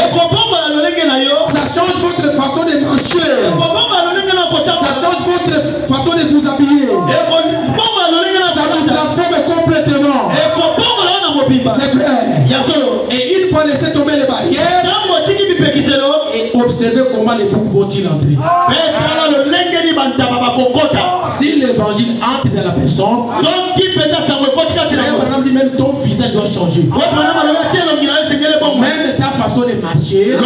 Ça change votre façon de manger. Ça change votre façon de vous habiller. Ça vous transforme complètement. C'est vrai. Et une fois laissé tomber les barrières, et observez comment les boucs vont-ils entrer. Si l'évangile entre dans la personne, dit même ton visage doit changer. Même ta façon de marcher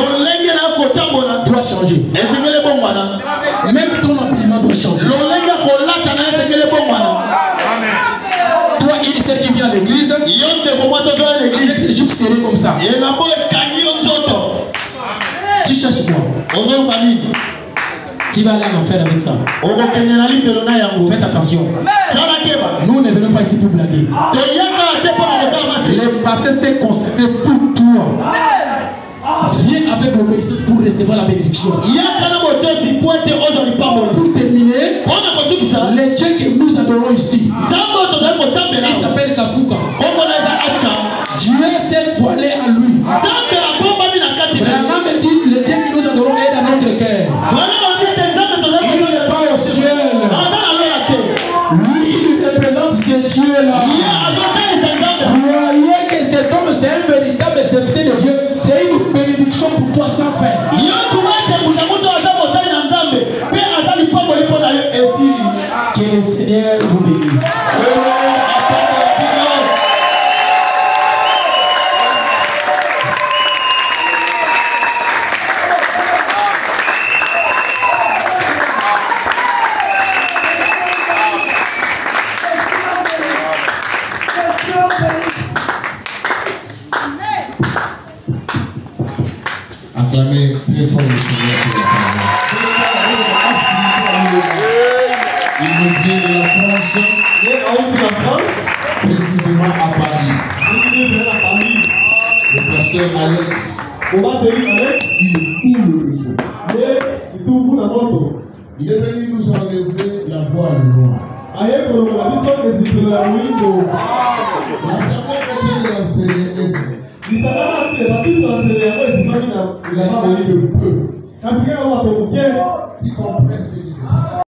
doit changer. Même ton habillement doit changer. Toi, il sait qui vient à l'église avec des jupes serrées comme ça. Tu cherches quoi? Qui va aller en enfer avec ça? Faites attention. Nous ne venons pas ici pour blaguer. Le passé s'est consacré pour toi. Viens avec l'obéissance pour recevoir la bénédiction. Pour terminer, le Dieu que nous adorons ici, il s'appelle Kafuka. Dieu s'est voilé à lui. Branham me dit le Dieu que nous adorons est dans notre cœur. Il n'est pas au ciel. Lui, il représente ce Dieu-là. Croyez que cet homme, c'est un véritable serviteur de Dieu. C'est une bénédiction pour toi sans fin. Que le Seigneur vous bénisse. Acclamez très fort le Seigneur pour la parole. Il nous vient de la France, précisément à Paris. Le pasteur Alex, il coule le feu. Il est venu nous enlever la voile noire. L'assemblée chrétienne de la CDF Il a envoyé le peu qui comprennent ce qui se passe.